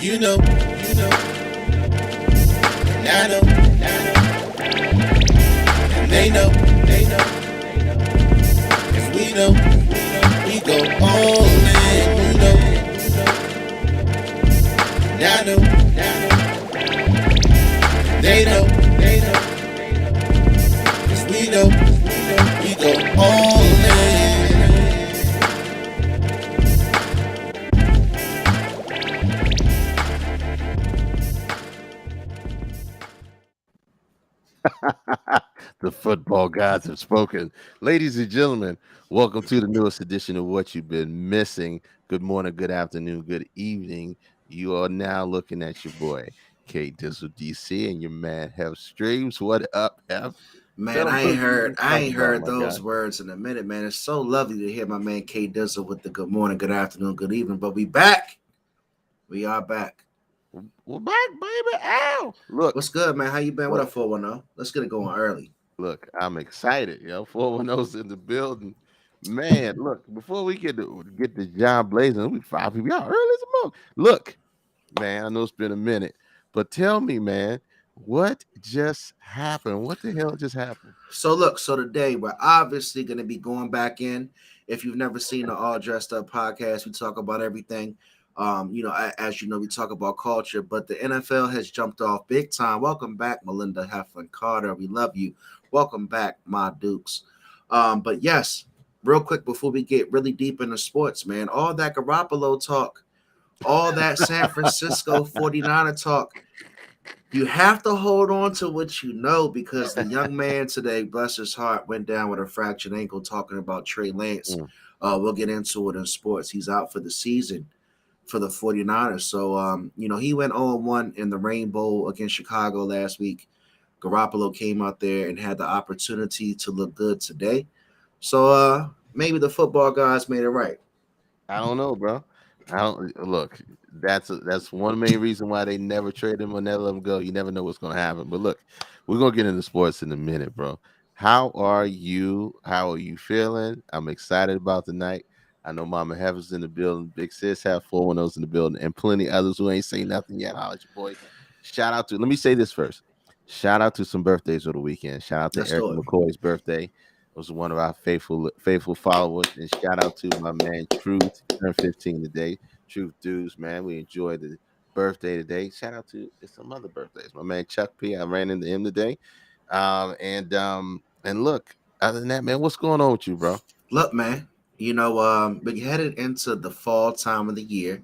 And and I know, and they know, and we go all in, and I know, they know, 'cause we go all in. The football gods have spoken. Ladies and gentlemen, welcome to the newest edition of What You've Been Missing. Good morning, good afternoon, good evening. You are now looking at your boy, K Dizzle DC, and your man, Hef Streams. What up, Hef? Man, Tell them I ain't what you heard want to I talk ain't about, heard my guy. those words in a minute, man. It's so lovely to hear my man K Dizzle with the good morning, good afternoon, good evening. But we back. We are back. We're back, baby. Ow! Look, What's good, man? How you been? What look, up, 410? Let's get it going early. look, I'm excited, 410's in the building. Man, look, before we get the John blazing, we 5 people out early as a month. Look, man, I know it's been a minute, but tell me, man, what just happened? What the hell just happened? So look, so today we're obviously gonna be going back in. If you've never seen the All Dressed Up podcast, we talk about everything. As you know, we talk about culture, but the NFL has jumped off big time. Welcome back, Melinda Heflin Carter. We love you. Welcome back, my Dukes. But yes, real quick before we get really deep into sports, man, all that Garoppolo talk, all that San Francisco 49er talk, you have to hold on to what you know because the young man today, bless his heart, went down with a fractured ankle talking about Trey Lance. Mm. We'll get into it in sports. He's out for the season for the 49ers. So, he went 0-1 in the Rainbow against Chicago last week. Garoppolo came out there and had the opportunity to look good today. So, maybe the football guys made it right. I don't know, bro. I don't look. That's one main reason why they never trade him or never let him go. You never know what's gonna happen. But look, we're gonna get into sports in a minute, bro. How are you? How are you feeling? I'm excited about the night. I know Mama Heaven's in the building. Big Sis have 410s in the building, and plenty others who ain't saying nothing yet. Holla at your boy. Shout out to. Let me say this first. Shout out to some birthdays of the weekend. Shout out to Let's Eric do it. McCoy's birthday was one of our faithful followers. And shout out to my man Truth, turned 15 today. Truth dudes, man. We enjoyed the birthday today. Shout out to some other birthdays. My man Chuck P. I ran into him today. And look, other than that, man, what's going on with you, bro? Look, man, we're headed into the fall time of the year.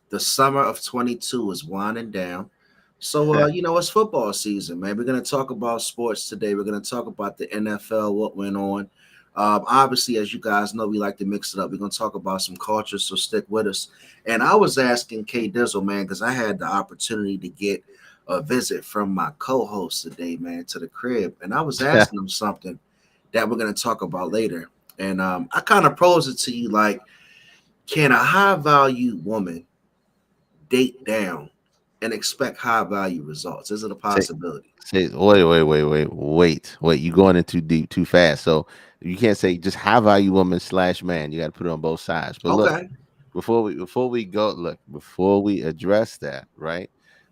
The summer of 22 is winding down. So, it's football season, man. We're going to talk about sports today. We're going to talk about the NFL, what went on. Obviously, as you guys know, we like to mix it up. We're going to talk about some culture, so stick with us. And I was asking K Dizzle, man, because I had the opportunity to get a visit from my co-host today, man, to the crib. And I was asking him something that we're going to talk about later. And I kind of pose it to you like, can a high value woman date down and expect high value results? Is it a say, possibility? wait. You going in too deep, too fast. So you can't say just high value woman slash man. You got to put it on both sides. But look, Okay. before we address that, right?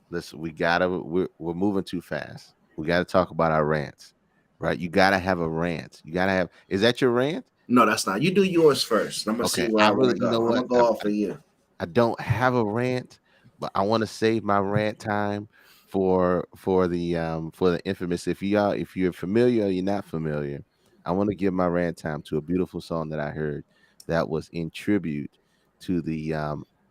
Listen, we're moving too fast. We gotta talk about our rants, right? You gotta have a rant. You gotta have. Is that your rant? No, that's not. You do yours first. I'm gonna see Okay, where I I want really, to you know go. I'm what? gonna go off of you. I don't have a rant, but I want to save my rant time for the infamous. If you're familiar or you're not familiar, I want to give my rant time to a beautiful song that I heard that was in tribute to the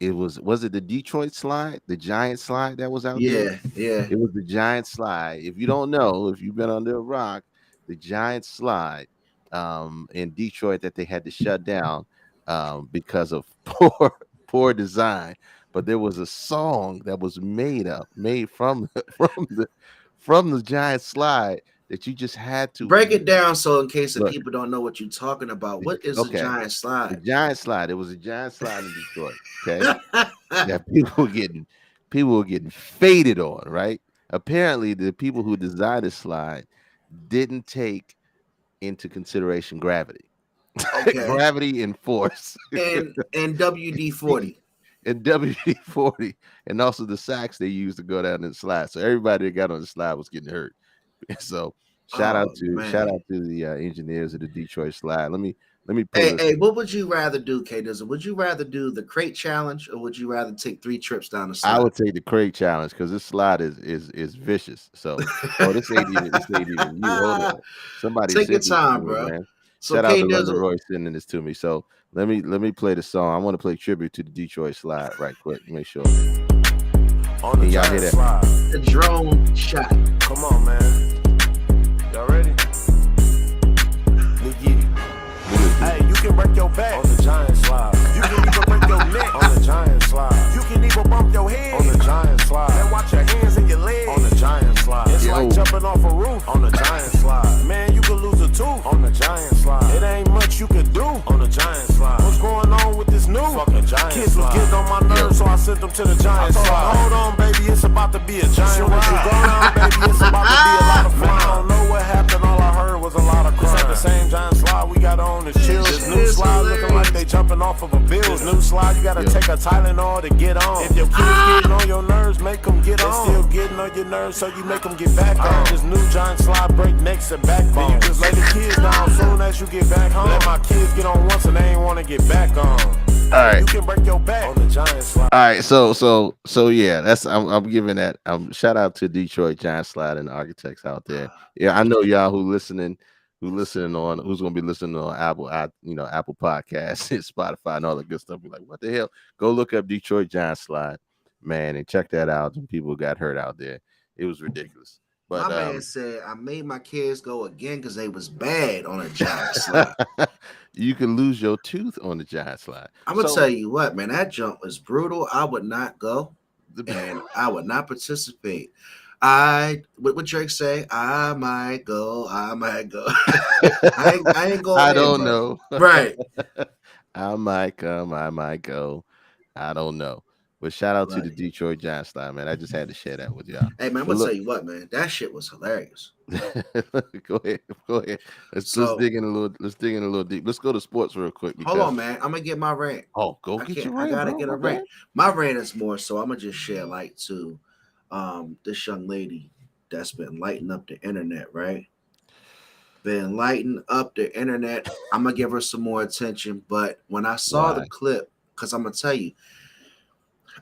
was it the Detroit slide, the giant slide that was out there? Yeah, yeah, It was the giant slide. If you don't know, if you've been under a rock, the giant slide in Detroit that they had to shut down because of poor design. but there was a song that was made from from the giant slide that you just had to Break it down so in case if look. people don't know what you're talking about. What is a Okay, giant the slide? giant slide. It was a giant slide in Detroit. Okay, that people were getting faded on. Right. Apparently, the people who designed the slide didn't take into consideration gravity, Okay. gravity and force. And WD 40. And WD-40, and also the sacks they used to go down the slide. So everybody that got on the slide was getting hurt. So Oh shout man. out to the engineers of the Detroit slide. Let me pull Hey, this hey, up. what would you rather do, K Dizzle? Would you rather do the crate challenge or would you rather take 3 trips down the I slide? would take the crate challenge because this slide is vicious. So this ain't even you. Hold on. Somebody Take your sent this to time, me, bro. man. So Shout out K to London Dizzle, Roy sending this to me. So let me play the song. I want to play tribute to the Detroit slide right quick. Make sure. On the Can y'all hear giant that? slide. the drone shot. Come on, man. Y'all ready? Nigga. Hey, you can break your back on the giant slide. You can even break your neck on the giant slide. You can even bump your head on the giant slide. And watch your hands and your legs on the giant slide. It's like jumping off a roof on the giant slide. Man, you can lose a tooth on the giant slide. It ain't much you can do on the giant slide. What's going on with this new fucking giant kids slide? Was getting on my nerves, so I sent them to the giant slide. Hold on, baby, it's about to be a giant ride. You go down, baby, it's about to be a lot of fun. Man, I don't know what happened. All I heard was a lot of crying. It's at the same giant slide we got on is chill. This new slide looking like they jumping off of a building. This new slide, you gotta take a Tylenol to get on. If your kids getting on your nerves, make them get on. They still getting on your nerves, so you make them get back on. This new giant slide break necks and backbone. Then you just lay the kids down soon as you get back home. Let my kids get on once and they ain't wanna get back on. All right. You can break your back on the giant slide. All right, so yeah, that's I'm giving that shout out to Detroit Giant Slide and the architects out there. Yeah, I know y'all who's gonna be listening on Apple Podcasts and Spotify and all the good stuff. Be like, what the hell? Go look up Detroit Giant Slide, man, and check that out. Some people got hurt out there. It was ridiculous. My But man said I made my kids go again because they was bad on a giant slide. you can lose your tooth on the giant slide. I'm gonna tell you what, man, that jump was brutal. I would not go and I would not participate. What Drake say? I might go. I ain't going. I don't know. Right. I might come. I might go. I don't know. But shout out to the Right. Detroit Giant Slide, man. I just had to share that with y'all. Hey man, I'm But gonna tell you what, man, that shit was hilarious. go ahead. Let's So dig in a little. Let's dig in a little deep. Let's go to sports real quick. hold on, man. I'm gonna get my rant. Oh, go I get can't. your I rant, gotta bro. get a My rant. bad. My rant is more so. I'm gonna just share light to this young lady that's been lighting up the internet, right? Been lighting up the internet. I'm gonna give her some more attention. But when I saw the Why? clip, because I'm gonna tell you,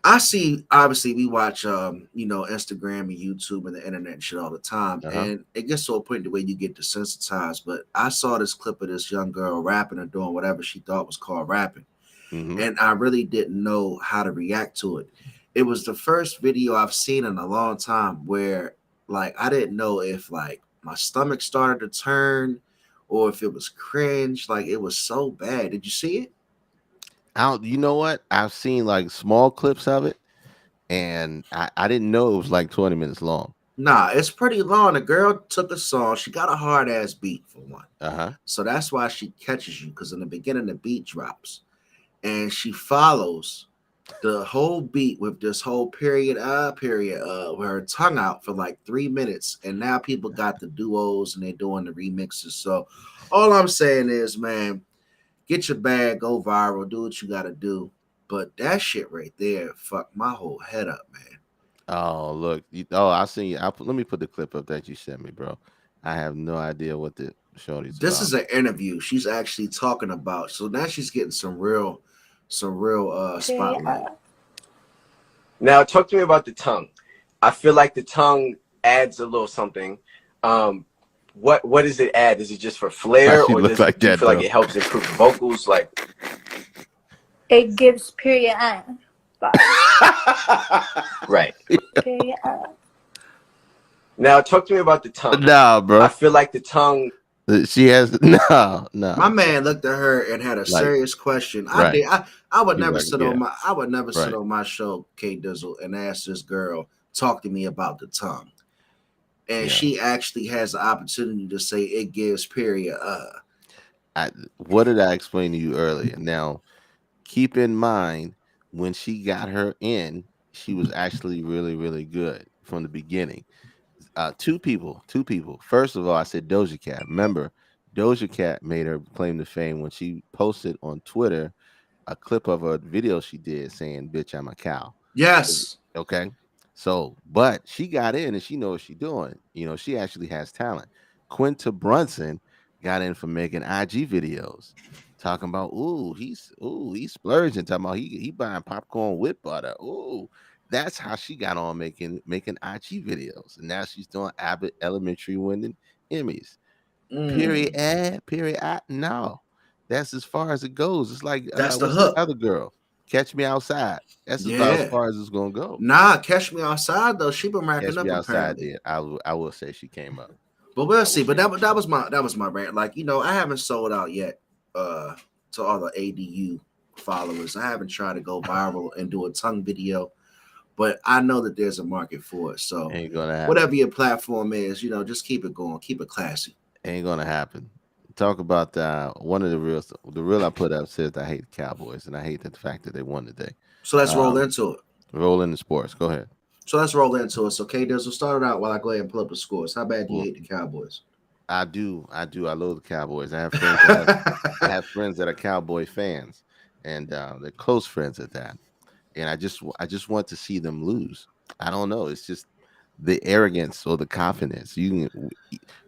I see obviously we watch Instagram and YouTube and the internet and shit all the time. Uh huh. And it gets to a point the way you get desensitized. But I saw this clip of this young girl rapping or doing whatever she thought was called rapping. Mm-hmm. And I really didn't know how to react to it. It was the first video I've seen in a long time where like I didn't know if like my stomach started to turn or if it was cringe. Like it was so bad. Did you see it? You know what? I've seen like small clips of it, and I didn't know it was like 20 minutes long. Nah, it's pretty long. The girl took a song. She got a hard ass beat for one. Uh huh. So that's why she catches you because in the beginning the beat drops and she follows the whole beat with this whole period with her tongue out for like 3 minutes. And now people got the duos and they're doing the remixes. So all I'm saying is, man, get your bag, go viral, do what you gotta do. But that shit right there fucked my whole head up, man. Oh, look. I seen you. Let me put the clip up that you sent me, bro. I have no idea what the shorty's This about. is an interview she's actually talking about. So now she's getting some real spotlight. Now, talk to me about the tongue. I feel like the tongue adds a little something. What does it add? Is it just for flair, or does like do you that, feel like though. it helps improve vocals? Like, It gives period on. right. Period on. Now, talk to me about the tongue. Nah, bro. I feel like the tongue She has no, My no. man looked at her and had a Like serious question. I right. did. I would He's never like, sit yeah, on my. I would never sit right. on my show, K Dizzle, and ask this girl talk to me about the tongue. And Yeah. she actually has the opportunity to say it gives period. What did I explain to you earlier? Now, keep in mind when she got her in, she was actually really, really good from the beginning. Two people. First of all, I said Doja Cat. Remember, Doja Cat made her claim to fame when she posted on Twitter a clip of a video she did saying, "Bitch, I'm a cow." Yes, Okay. So, but she got in and she knows what she's doing. She actually has talent. Quinta Brunson got in from making IG videos talking about, he's splurging, talking about he buying popcorn with butter. Ooh, that's how she got on making IG videos. And now she's doing Abbott Elementary winning Emmys. mm, Period. No. That's as far as it goes. It's like that's the what's the hook. other girl? Catch Me Outside. That's about as Yeah. far as it's gonna go. Nah, catch me outside though. She been racking Catch Me up Outside apparently. did. I will say she came up. But we'll I will see. But say she that came was up. my rant. Like I haven't sold out yet. To all the ADU followers, I haven't tried to go viral and do a tongue video, but I know that there's a market for it. So Ain't gonna whatever happen. your platform is, just keep it going, keep it classy. Ain't gonna happen. Talk about one of the reels. The reel I put up says I hate the Cowboys and I hate the fact that they won today. So let's roll Um, into it. roll into sports. Go ahead. So okay, Diz, we'll start it out while I go ahead and pull up the scores. How bad do you Well, hate the Cowboys? I do. I love the Cowboys. I Mm-hmm. have friends that are Cowboy fans, and they're close friends at that. And I just want to see them lose. I don't know. It's just the arrogance or the confidence.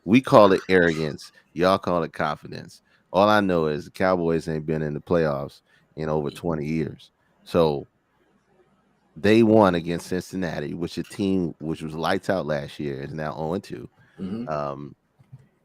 We call it arrogance. Y'all call it confidence. All I know is the Cowboys ain't been in the playoffs in over 20 years. So they won against Cincinnati, which a team which was lights out last year is now 0-2. Um,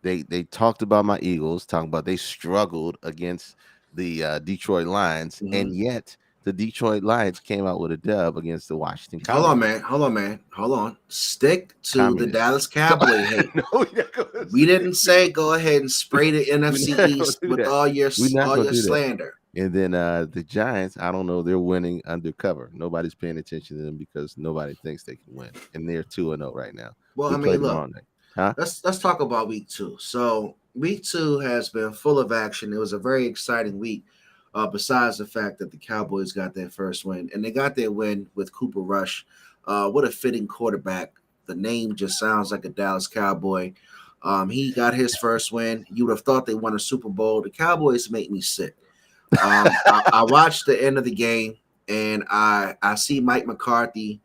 they talked about my Eagles, talking about they struggled against the Detroit Lions, Mm-hmm. and yet the Detroit Lions came out with a dub against the Washington Hold on, Commanders. man. Hold on, man. Hold on. Stick to the Communists. Dallas Cowboy hate. No, we're not gonna We say didn't say go ahead and spray the we're NFC not gonna East do with that. all your We're not all gonna your do that. slander. And then the Giants, I don't know, they're winning undercover. Nobody's paying attention to them because nobody thinks they can win, and they're 2-0 right now. Well, We I play mean, them look, all night, huh? let's talk about week two. So week two has been full of action. It was a very exciting week. Besides the fact that the Cowboys got their first win, and they got their win with Cooper Rush. What a fitting quarterback. The name just sounds like a Dallas Cowboy. He got his first win. You would have thought they won a Super Bowl. The Cowboys make me sick. I watched the end of the game, and I see Mike McCarthy.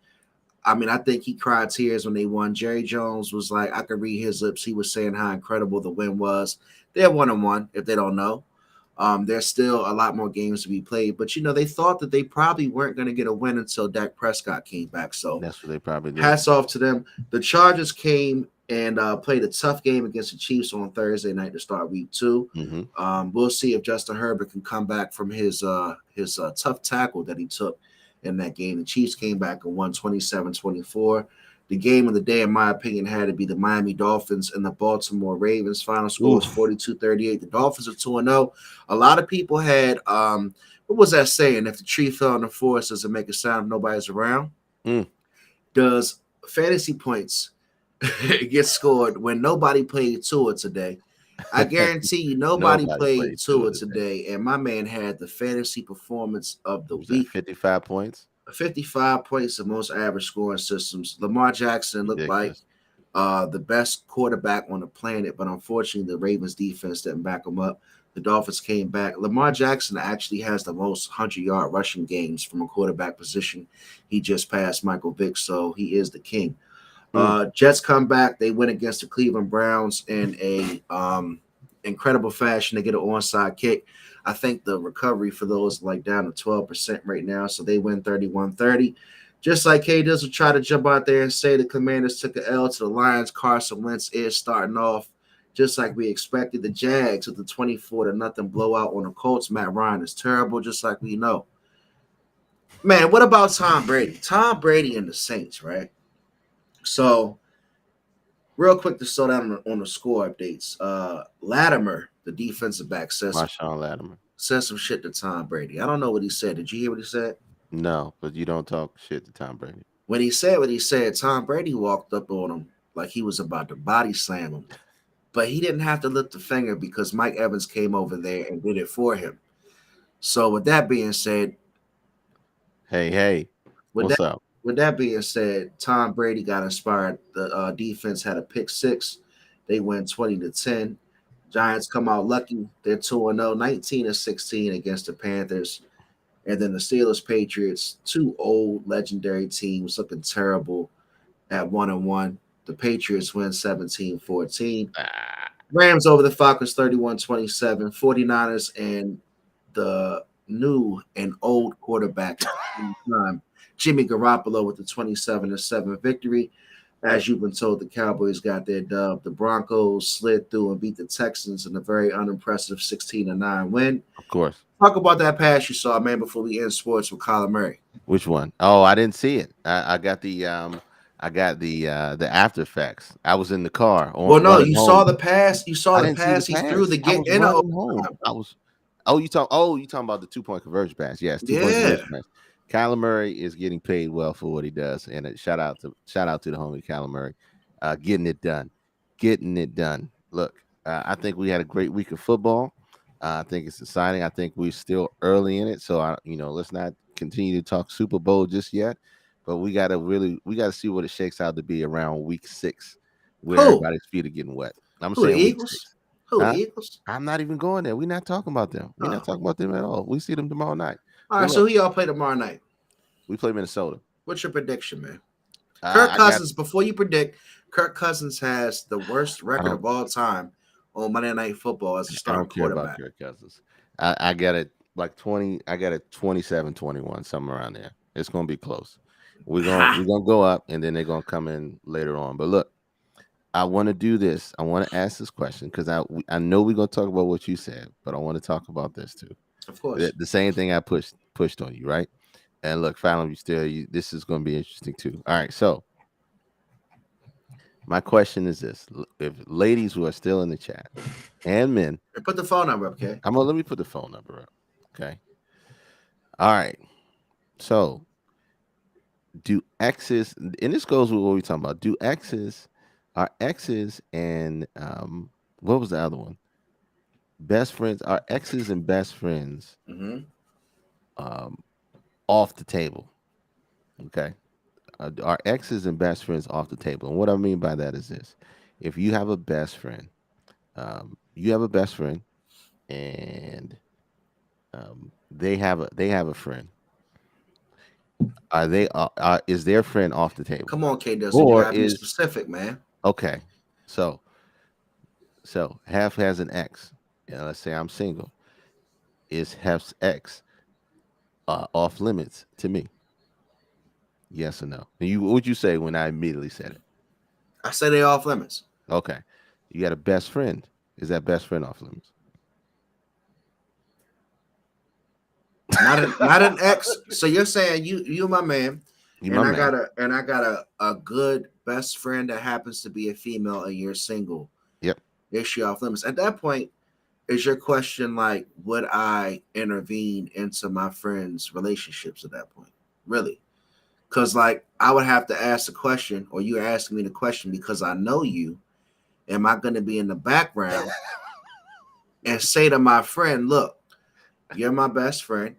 I mean, I think he cried tears when they won. Jerry Jones was like, I could read his lips. He was saying how incredible the win was. They're 1-1, if they don't know. There's still a lot more games to be played, but they thought that they probably weren't going to get a win until Dak Prescott came back. So That's what they probably did. hats off to them. The Chargers came and played a tough game against the Chiefs on Thursday night to start week two. Hmm. We'll see if Justin Herbert can come back from his tough tackle that he took in that game. The Chiefs came back and won 27-24. The game of the day, in my opinion, had to be the Miami Dolphins and the Baltimore Ravens. Final score was Oof. 42-38. The Dolphins are 2-0. A lot of people had what was that saying? If the tree fell in the forest, does it make a sound if nobody's around? Mm. Does fantasy points get scored when nobody played Tua today? I guarantee you nobody Nobody played played to it Tua today. today, and my man had the fantasy performance of the What was that, week. 55 points? 55 points, the most average scoring systems. Lamar Jackson looked like Ridiculous. the best quarterback on the planet, but unfortunately, the Ravens defense didn't back him up. The Dolphins came back. Lamar Jackson actually has the most 100-yard rushing games from a quarterback position. He just passed Michael Vick, so he is the king. Mm. Jets come back. They win against the Cleveland Browns in a incredible fashion. They get an onside kick. I think the recovery for those like down to 12% right now. So they win 31-30. Just like K Dizzle try to jump out there and say the Commanders took an L to the Lions. Carson Wentz is starting off just like we expected. The Jags with the 24-0 blowout on the Colts. Matt Ryan is terrible, just like we know. Man, what about Tom Brady? Tom Brady and the Saints, right? So Real quick to slow down on the score updates. Latimer, the defensive back, Marshawn Latimer. said some shit to Tom Brady. I don't know what he said. Did you hear what he said? No, but you don't talk shit to Tom Brady. When he said what he said, Tom Brady walked up on him like he was about to body slam him. But he didn't have to lift a finger because Mike Evans came over there and did it for him. So with that being said, Hey, with what's that up? with that being said, Tom Brady got inspired. The defense had a pick six. They win 20-10. Giants come out lucky. They're 2-0, 19-16 against the Panthers. And then the Steelers, Patriots, two old legendary teams looking terrible at 1-1. The Patriots win 17-14. Ah, Rams over the Falcons 31-27. 49ers and the new and old quarterback at the same time, Jimmy Garoppolo with the 27-7 victory. As you've been told, the Cowboys got their dub. The Broncos slid through and beat the Texans in a very unimpressive 16-9 win. of course. Talk about that pass you saw, man, before we end sports with Kyler Murray. Which one? Oh, I didn't see it. I got the after effects. I was in the car Well, no, running you home. saw the pass. You saw I the didn't see the pass he threw to pass. I get was in the running home. overtime. I was. Oh, you talking about the 2 point conversion pass? Yes, 2 point Yeah. conversion pass. Kyler Murray is getting paid well for what he does, and shout out to the homie Kyler Murray, getting it done, getting it done. Look, I think we had a great week of football. I think it's exciting. I think we're still early in it, so let's not continue to talk Super Bowl just yet. But we gotta see what it shakes out to be around week 6, where Who? everybody's feet are getting wet. I'm Who the saying week Eagles? 6. Who the Huh? Eagles? I'm not even going there. We're not talking about them. We're not Oh. talking about them at all. We see them tomorrow night. All But right, so look, who y'all play tomorrow night? we play Minnesota. What's your prediction, man? Kirk I got. Cousins, before you predict, Kirk Cousins has the worst I record don't. of all time on Monday Night Football as a I starting don't care about quarterback. Kirk Cousins. I got it like 20. I got it 27-21, somewhere around there. It's gonna be close. We're gonna go up, and then they're gonna come in later on. But look, I want to do this. I want to ask this question because I know we're gonna talk about what you said, but I want to talk about this too. Of course. The same thing I pushed on you, right? And look, Fallon, this is going to be interesting too. All right, so my question is this: if ladies who are still in the chat and men, And put the phone number up, okay? let me put the phone number up. Okay. All right. So, do exes, and this goes with what we're talking about. Are exes and what was the other one? Best friends. Are exes and best friends Mm-hmm. um off the table? Okay. Are exes and best friends off the table? And what I mean by that is this: if you have a best friend, and they have a friend. Are they? Is their friend off the table, Come on, K Dustin. You or gotta be is specific, man. okay? So half has an ex. Yeah, let's say I'm single. Is half's ex off limits to me? Yes or no? And what'd you say when I immediately said it? I say they off limits. Okay. You got a best friend. Is that best friend off limits? Not an ex. So you're saying you my man, You and my I man. got a good best friend that happens to be a female and you're single. Yep. Is she off limits? At that point, is your question like, would I intervene into my friends' relationships at that point? Really? Because like I would have to ask the question, or you asking me the question because I know you. Am I going to be in the background and say to my friend, look, you're my best friend.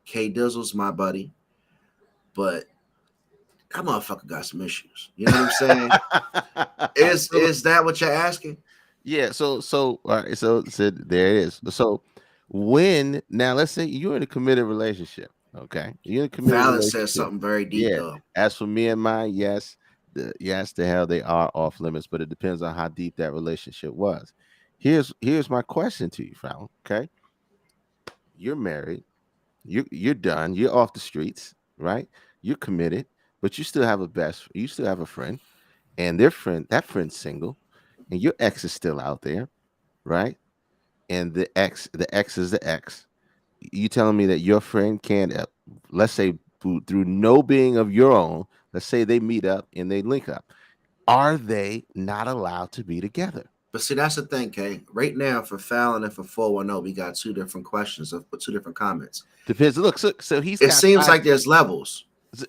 K Dizzle's my buddy, but that motherfucker got some issues. You know what I'm saying? Is that what you're asking? Yeah. So all right. So there it is. So when now let's say you're in a committed relationship. Okay, you're in a committed Fallon says relationship. something very deep Yeah. though. As for me and mine, yes, the hell they are off limits, but it depends on how deep that relationship was. Here's my question to you, Fallon. Okay, you're married. You're done. You're off the streets, right? You're committed, but you still have a friend, and that friend's single, and your ex is still out there, right? And the ex is the ex. You telling me that your friend can't, let's say through no being of your own, let's say they meet up and they link up. Are they not allowed to be together? But see, that's the thing, Kay. Right now, for Fallon and for 410, we got two different questions of two different comments. Depends. Look, so he's It got seems five. like there's levels.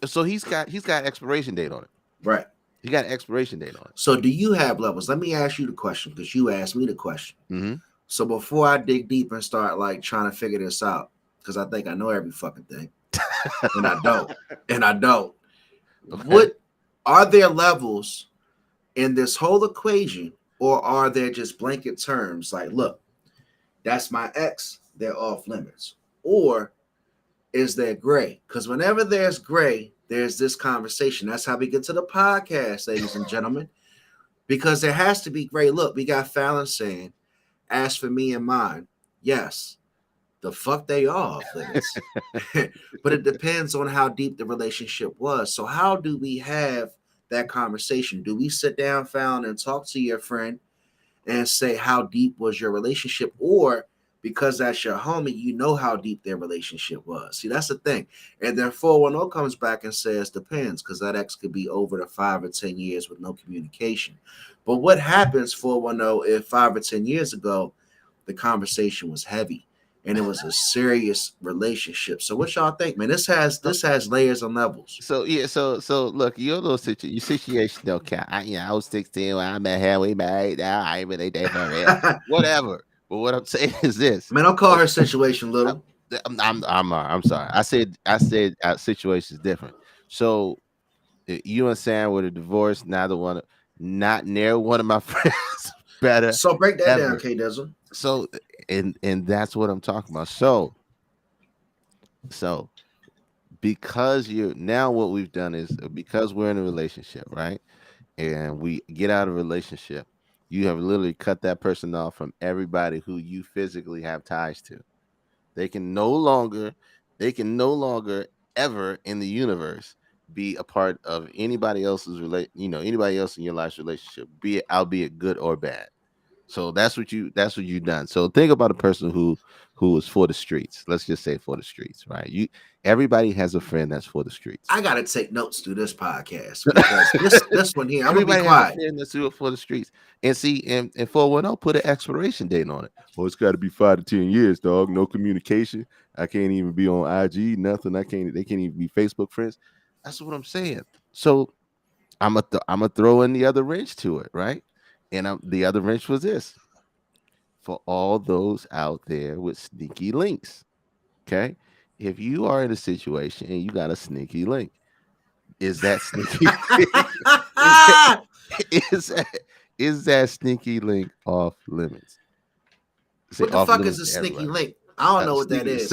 So he's got expiration date on it. Right. He got an expiration date on it. So do you have levels? Let me ask you the question because you asked me the question. Mm-hmm. So before I dig deep and start like trying to figure this out, because I think I know every fucking thing, and I don't, and I don't. Okay. What are there levels in this whole equation, or are there just blanket terms like, look, that's my ex, they're off limits, or is there gray? Because whenever there's gray, there's this conversation. That's how we get to the podcast, ladies and gentlemen, because there has to be gray. Look, we got Fallon saying, as for me and mine, yes, the fuck they are off limits. But it depends on how deep the relationship was. So how do we have that conversation? Do we sit down, Fallon, and talk to your friend and say how deep was your relationship? Or because that's your homie, you know how deep their relationship was. See, that's the thing. And then 410 comes back and says depends, because that ex could be over the 5 or 10 years with no communication. But what happens, 410, if 5 or 10 years ago the conversation was heavy and it was a serious relationship? So what y'all think, man? This has layers and levels. So look, your situation don't count. I was 16 when I met her. We married now. I ain't really dating for real. Whatever. But what I'm saying is this. Man, don't call her situation little. I'm sorry. I said situation is different. So you and Sam with a divorce. Not near one of my friends better So break that ever. down, K Dizzle. So and that's what I'm talking about. So because what we've done is because we're in a relationship, right? And we get out of a relationship, you have literally cut that person off from everybody who you physically have ties to. They can no longer, ever in the universe be a part of anybody else's anybody else in your life's relationship, be it albeit good or bad. So that's what you've done. So think about a person who was for the streets. Let's just say for the streets, right? Everybody has a friend that's for the streets. I gotta take notes through this podcast because this one here, I'm gonna be Everybody has a quiet. friend that's for the streets. And see, and 410 put an expiration date on it. Well, it's got to be 5 to 10 years, dog. No communication. I can't even be on IG. Nothing. They can't even be Facebook friends. That's what I'm saying. So I'm gonna throw in the other wrench to it, right? And the other wrench was this for all those out there with sneaky links. Okay, if you are in a situation and you got a sneaky link, is that sneaky? is that is that sneaky link off limits? What the fuck is a sneaky link? I don't know what that is.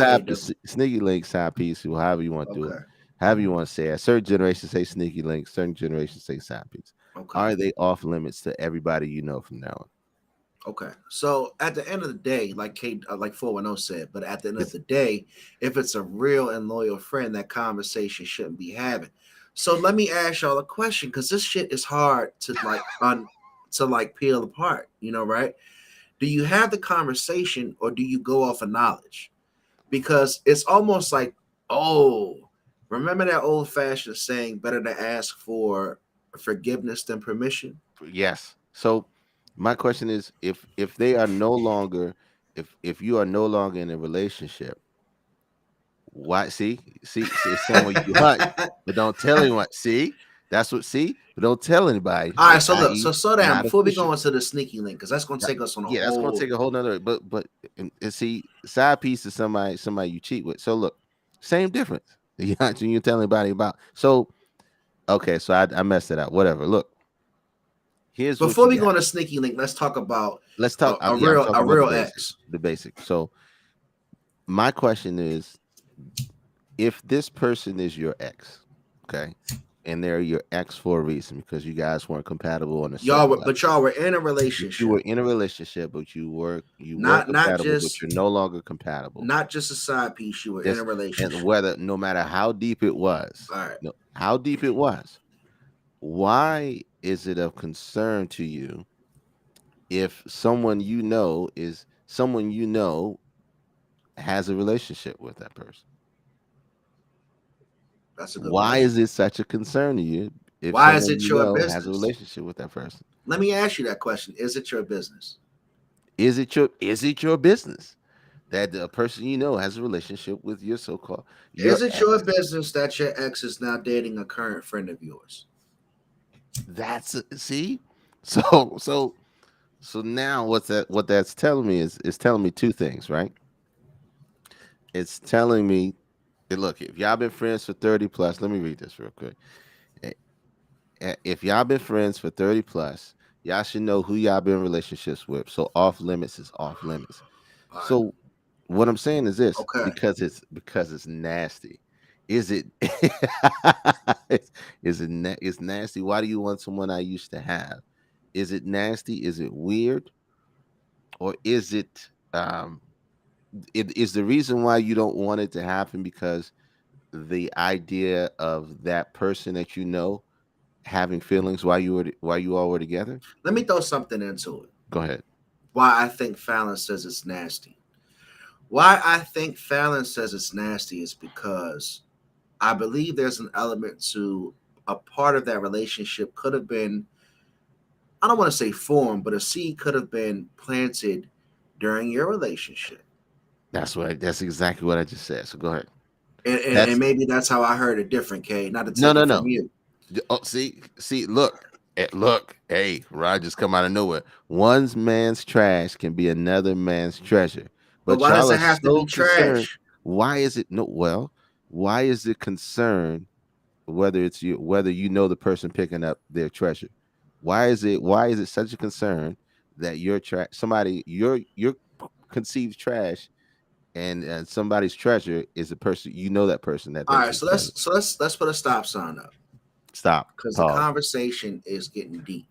Sneaky link, side piece, or however you want to do it. Okay. However you want to say it. Certain generations say sneaky link, certain generations say side piece. Okay. Are they off limits to everybody you know from now on? Okay. So at the end of the day, like 410 said, but at the end of the day, if it's a real and loyal friend, that conversation shouldn't be having. So let me ask y'all a question, because this shit is hard to peel apart, right? Do you have the conversation or do you go off of knowledge? Because it's almost like, oh, remember that old fashioned saying, better to ask for forgiveness than permission? Yes. So my question is, if they are no longer, if you are no longer in a relationship, why see it's someone you hunt, but don't tell anyone. But don't tell anybody. All right, so look, so slow down not before we official. go into the sneaky link, because that's going to take us on a Yeah, that's whole. gonna take a whole nother. But and see, side piece is somebody you cheat with. So look, same difference. You tell anybody about. So okay, so I messed it up. Whatever. Look, here's Before what we you go got. on the sneaky link, let's talk about Let's talk. a Yeah, I'm real talking a about real the basics. ex. The basics. So my question is, if this person is your ex, okay, and they're your ex for a reason because you guys weren't compatible on a certain level. But y'all were in a You relationship, were in a relationship, but you were not compatible, but just you're no longer compatible. not just a side piece. You were in a relationship. And whether no matter how deep it was, All right. how deep it was, why is it of concern to you if someone has a relationship with that person? That's a good Why question. is it such a concern to you? if Why is someone it you your know has a business? relationship with that person. Let me ask you that question. Is it your business? Is it your business that a person you know has a relationship with your so-called Is your it your ex? business that your ex is now dating a current friend of yours? See, so so so now what that's telling me is telling me two things, right? It's telling me that, look, if y'all been friends for 30 plus, let me read this real quick. Eh, If y'all been friends for 30 plus, y'all should know who y'all been in relationships with. So off limits is off limits. All right. So what I'm saying is this, Okay. because it's nasty. Is it it's nasty? Why do you want someone I used to have? Is it nasty? Is it weird? Or is it is the reason why you don't want it to happen because the idea of that person that you know having feelings while you all were together? Let me throw something into it. Go ahead. Why I think Fallon says it's nasty. Why I think Fallon says it's nasty is because I believe there's an element to a part of that relationship could have been, I don't want to say formed, but a seed could have been planted during your relationship. That's exactly what I just said. So go ahead. And That's maybe that's how I heard it different, Kay. Not to no, take no, it from no. you. Oh, see, look. Hey, Rogers come out of nowhere. One man's trash can be another man's treasure. But But why does y'all it are have to be so concerned. trash? Why is it no? Well, why is it concern whether you know the person picking up their treasure? Why is it such a concern that your trash somebody your conceived trash and somebody's treasure is a person you know that person that All thinks right, is so treasure? let's put a stop sign up Stop. because the Pause. conversation is getting deep.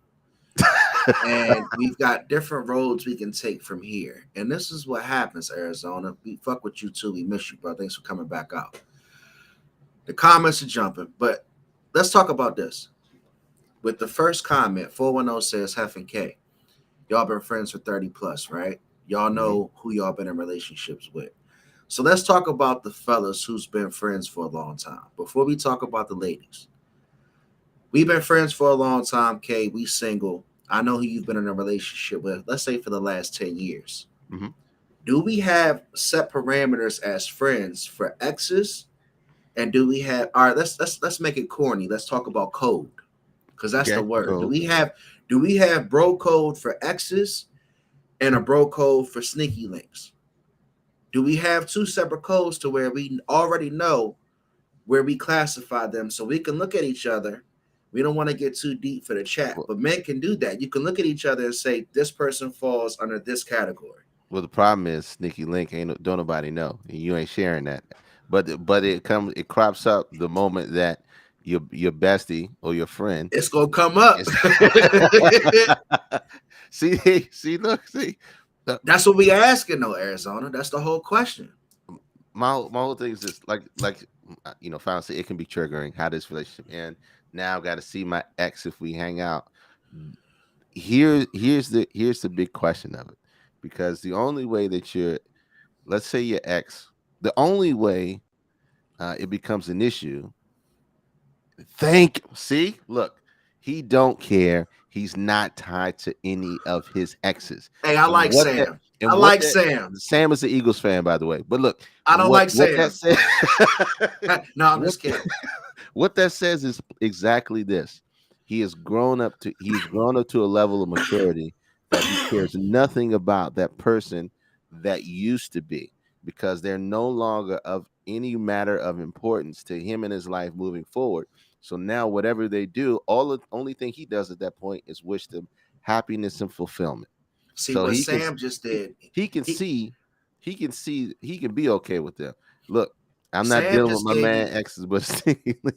And we've got different roads we can take from here. And this is what happens, Arizona. We fuck with you too. We miss you, bro. Thanks for coming back out. The comments are jumping, but let's talk about this. With the first comment, 410 says Hef and K. Y'all been friends for 30 plus, right? Y'all Mhm. know who y'all been in relationships with. So let's talk about the fellas who's been friends for a long time. Before we talk about the ladies, we've been friends for a long time, Kay. We single. I know who you've been in a relationship with, let's say for the last 10 years. Mhm. Do we have set parameters as friends for exes? And do we have all right, let's make it corny. Let's talk about code. Because that's the Okay. word. Go. Do we have bro code for exes and a bro code for sneaky links? Do we have two separate codes to where we already know where we classify them so we can look at each other? We don't want to get too deep for the chat, Well, but men can do that. You can look at each other and say, this person falls under this category. well, the problem is sneaky link don't nobody know, and you ain't sharing that. But it crops up the moment that your bestie or your friend It's going to come up. is. see, look, see. The- That's what we asking, though, Arizona. That's the whole question. my whole thing is this, finally, say it can be triggering how this relationship end. Now I've got to see my ex if we hang out. Here's the big question of it, because the only way that let's say your ex, the only way it becomes an issue. See, look, he don't care. He's not tied to any of his exes. Hey, I And like what that Sam. I and what like that Sam. Sam is an Eagles fan, by the way. But look, I don't like what that Sam. says No, I'm what just kidding. what that says is exactly this. He's grown up to a level of maturity that he cares nothing about that person that used to be, because they're no longer of any matter of importance to him in his life moving forward. So now whatever they do, the only thing he does at that point is wish them happiness and fulfillment. See So what Sam just he, did. he can He see he can be okay with them. Look, I'm not Sam dealing with just my gave you. man exes, but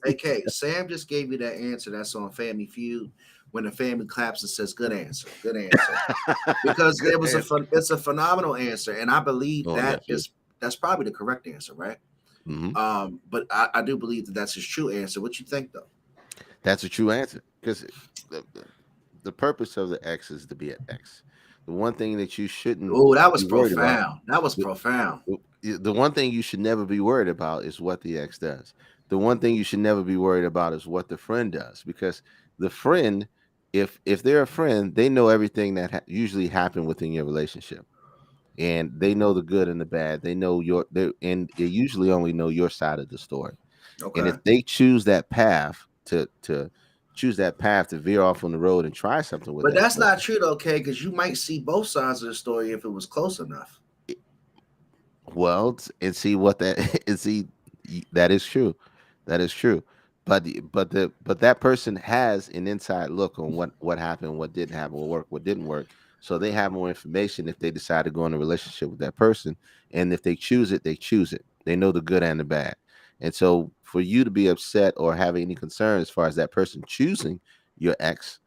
Okay, Sam just gave you that answer that's on Family Feud when the family claps and says, "Good answer, good answer," because good there was answer. it's a phenomenal answer, and I believe Oh, that nephew. is that's probably the correct answer, right? Hmm. But I do believe that that's his true answer. What you think, though? That's a true answer, because the purpose of the X is to be an X. The one thing that you shouldn't Oh, that was be worried about, profound. That was the, profound. the one thing you should never be worried about is what the X does. the one thing you should never be worried about is what the friend does, because the friend, if they're a friend, they know everything that usually happened within your relationship, and they know the good and the bad. They know and they usually only know your side of the story. And Okay. if they choose that path to choose that path to veer off on the road and try something with But that that's not person, true though, okay? Because you might see both sides of the story if it was close enough. well, and see what that and see that is true, that is true. But that person has an inside look on what happened, what didn't happen, what worked, what didn't work. So they have more information if they decide to go in a relationship with that person. And if they choose it, they choose it. They know the good and the bad. And so for you to be upset or have any concern as far as that person choosing your ex,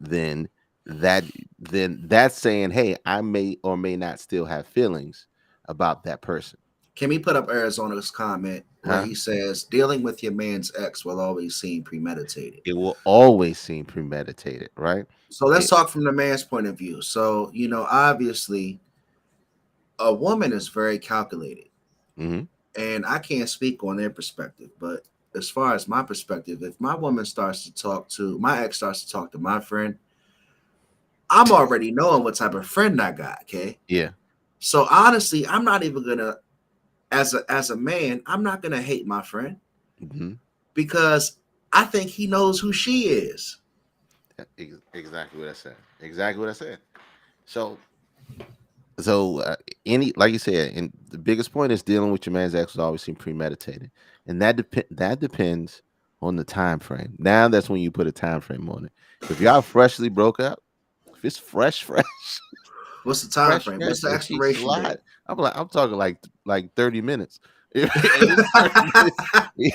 then that then that's saying, hey, I may or may not still have feelings about that person. Can we put up Arizona's comment where Huh? he says dealing with your man's ex will always seem premeditated? It will always seem premeditated, right? So let's It, talk from the man's point of view. So, obviously, a woman is very calculated, mhm. and I can't speak on their perspective, but as far as my perspective, if my ex starts to talk to my friend, I'm already knowing what type of friend I got. Okay. Yeah. So honestly, I'm not even gonna, as a man, I'm not gonna hate my friend Hmm. because I think he knows who she is. Exactly what I said. Exactly what I said. So, so any like you said, and the biggest point is dealing with your man's ex will always seem premeditated, and that depends on the time frame. Now that's when you put a time frame on it. If y'all freshly broke up, if it's fresh, What's the time fresh, frame? fresh, What's the and she expiration date? slide. I'm talking like 30 minutes. And it's 30 minutes.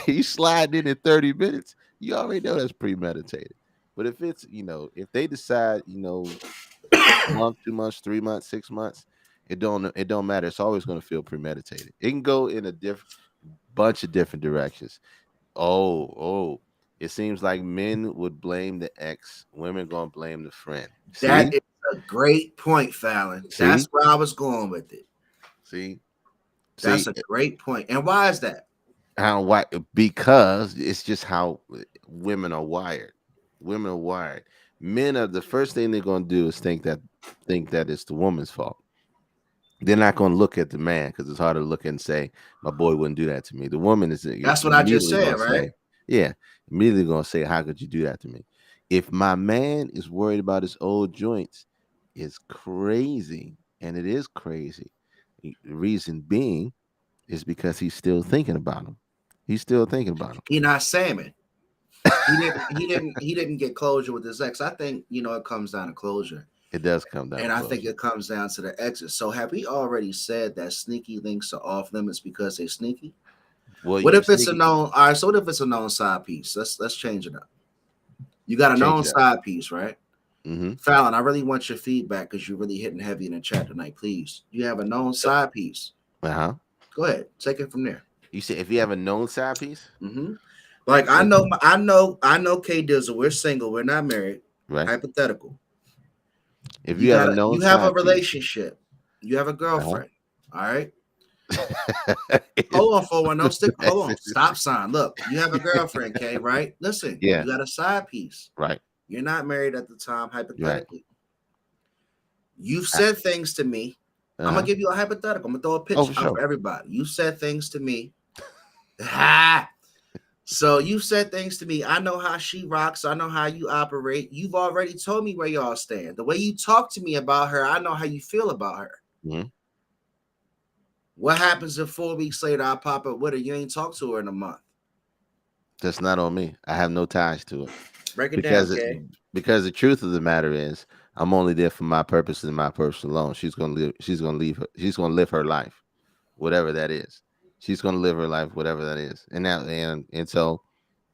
He slide in 30 minutes. You already know that's premeditated. But if it's, if they decide, month, 2 months, 3 months, 6 months, it don't matter. It's always going to feel premeditated. It can go in a different bunch of different directions. Oh, it seems like men would blame the ex, women gonna blame the friend. That See, is a great point, Fallon. That's see, where I was going with it. see. That's See, a great point. And why is that? how why? Because it's just how women are wired. Women are wired. Men are the first thing they're gonna do is think that it's the woman's fault. They're not gonna look at the man because it's harder to look and say, "My boy wouldn't do that to me." The woman is That's what I just immediately said, gonna right? say, "Yeah," immediately gonna say, "How could you do that to me?" If my man is worried about his old joints, it's crazy, and it is crazy. The reason being is because he's still thinking about him. He's still thinking about He not salmon. He didn't get closure with his ex. I think, it comes down to closure. it does come down And to I think closure. it comes down to the exit. So have we already said that sneaky links are off limits because they're sneaky? Well, What you if it's a sneaky known all right, so what if it's a known side piece? Let's change it up. You got a change known it up. side piece, right? Mm-hmm. Fallon, I really want your feedback because you're really hitting heavy in the chat tonight. Please. You have a known So, side piece. uh-huh. Go ahead. Take it from there. You said if you have a known side piece, hmm Like I what? know, I know K Dizzle. We're single. We're not married. Right? Hypothetical. If You you have a got known you have a side piece, relationship. You have a uh-huh. girlfriend. All right. It's Hold on for one. No stick. Hold on. premeditated. Stop sign. Look, you have a girlfriend, K, right? Listen, Yeah, you got a side piece. right. You're not married at the time, Right. hypothetically. You've Uh, said things to me. I'm gonna uh-huh. give you a hypothetical. I'm gonna throw a Oh, pitch for out for sure. everybody. You said things to me. Ha! So you said things to me. I know how she rocks. I know how you operate. You've already told me where y'all stand. The way you talk to me about her, I know how you feel about her. Hmm. What happens if 4 weeks later I pop up with her? You ain't talked to her in a month. That's not on me. I have no ties to it Break it down, because Kay. the truth of the matter is I'm only there for my purpose and my purpose alone. She's gonna live. She's gonna leave. She's gonna live her life, whatever that is. She's gonna live her life, whatever that is. And so,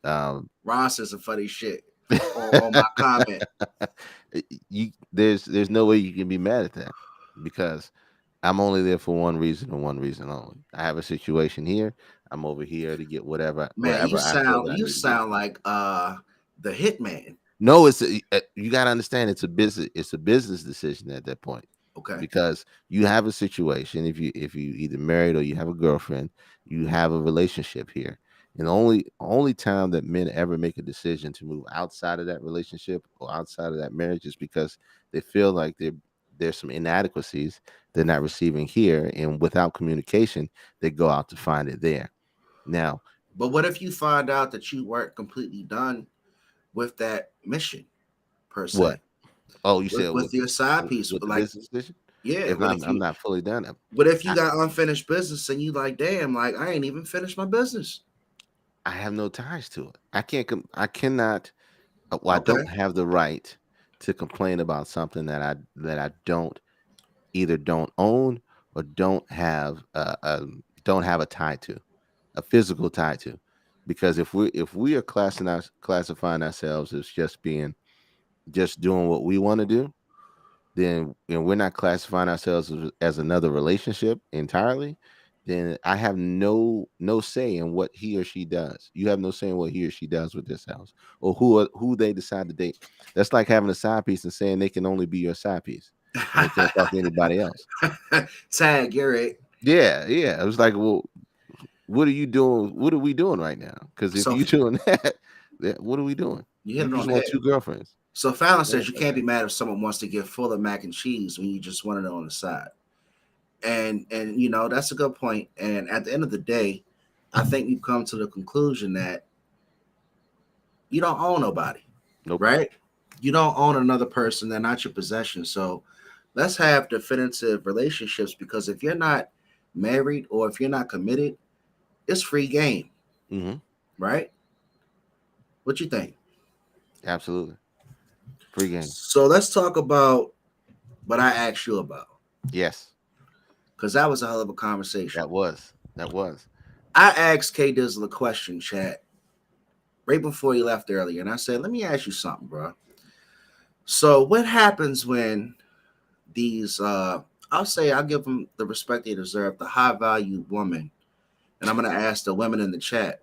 um, Ron says some funny shit on my comment. there's no way you can be mad at that because I'm only there for one reason and one reason only. I have a situation here. I'm over here to get Man, you whatever I feel sound that I you need to get. sound like the hitman. No, you got to understand it's a business. It's a business decision at that point Okay. because you have a situation. If you either married or you have a girlfriend, you have a relationship here, And the only time that men ever make a decision to move outside of that relationship or outside of that marriage is because they feel like there's some inadequacies they're not receiving here, and without communication, they go out to find it there. Now, But what if you find out that you weren't completely done with that mission per what? se? Oh, you With said with your side piece, with the like, business decision? yeah, If I'm not fully done, what if you I, got unfinished business and you like, damn, like I ain't even finished my business. I have no ties to it. I can't. I cannot. Well, I Okay. don't have the right to complain about something that I don't own or don't have a tie to, a physical tie to, because if we are classifying ourselves as just doing what we want to do, then we're not classifying ourselves as another relationship entirely. Then I have no say in what he or she does. You have no say in what he or she does with themselves or who they decide to date. That's like having a side piece and saying they can only be your side piece and they can't talk to anybody else. Tag, you're it. Yeah, yeah. It was like, well, what are you doing? What are we doing right now? Because if So you doing that, what are we doing? you hit You it on just the want head. two girlfriends. So Fallon Yeah, says you like can't that. be mad if someone wants to get full of mac and cheese when you just want it on the side. And that's a good point. And at the end of the day, I think you come to the conclusion that you don't own nobody, Nope. right? You don't own another person; they're not your possession. So let's have definitive relationships, because if you're not married or if you're not committed, it's free game, Hmm. right? What you think? Absolutely. Free game. So let's talk about what I asked you about, Yes, because that was a hell of a conversation. that was. That was. I asked K Dizzle a question, chat, right before he left earlier, and I said, "Let me ask you something, bro. So what happens when these I'll say I'll give them the respect they deserve, the high value woman, and I'm gonna ask the women in the chat.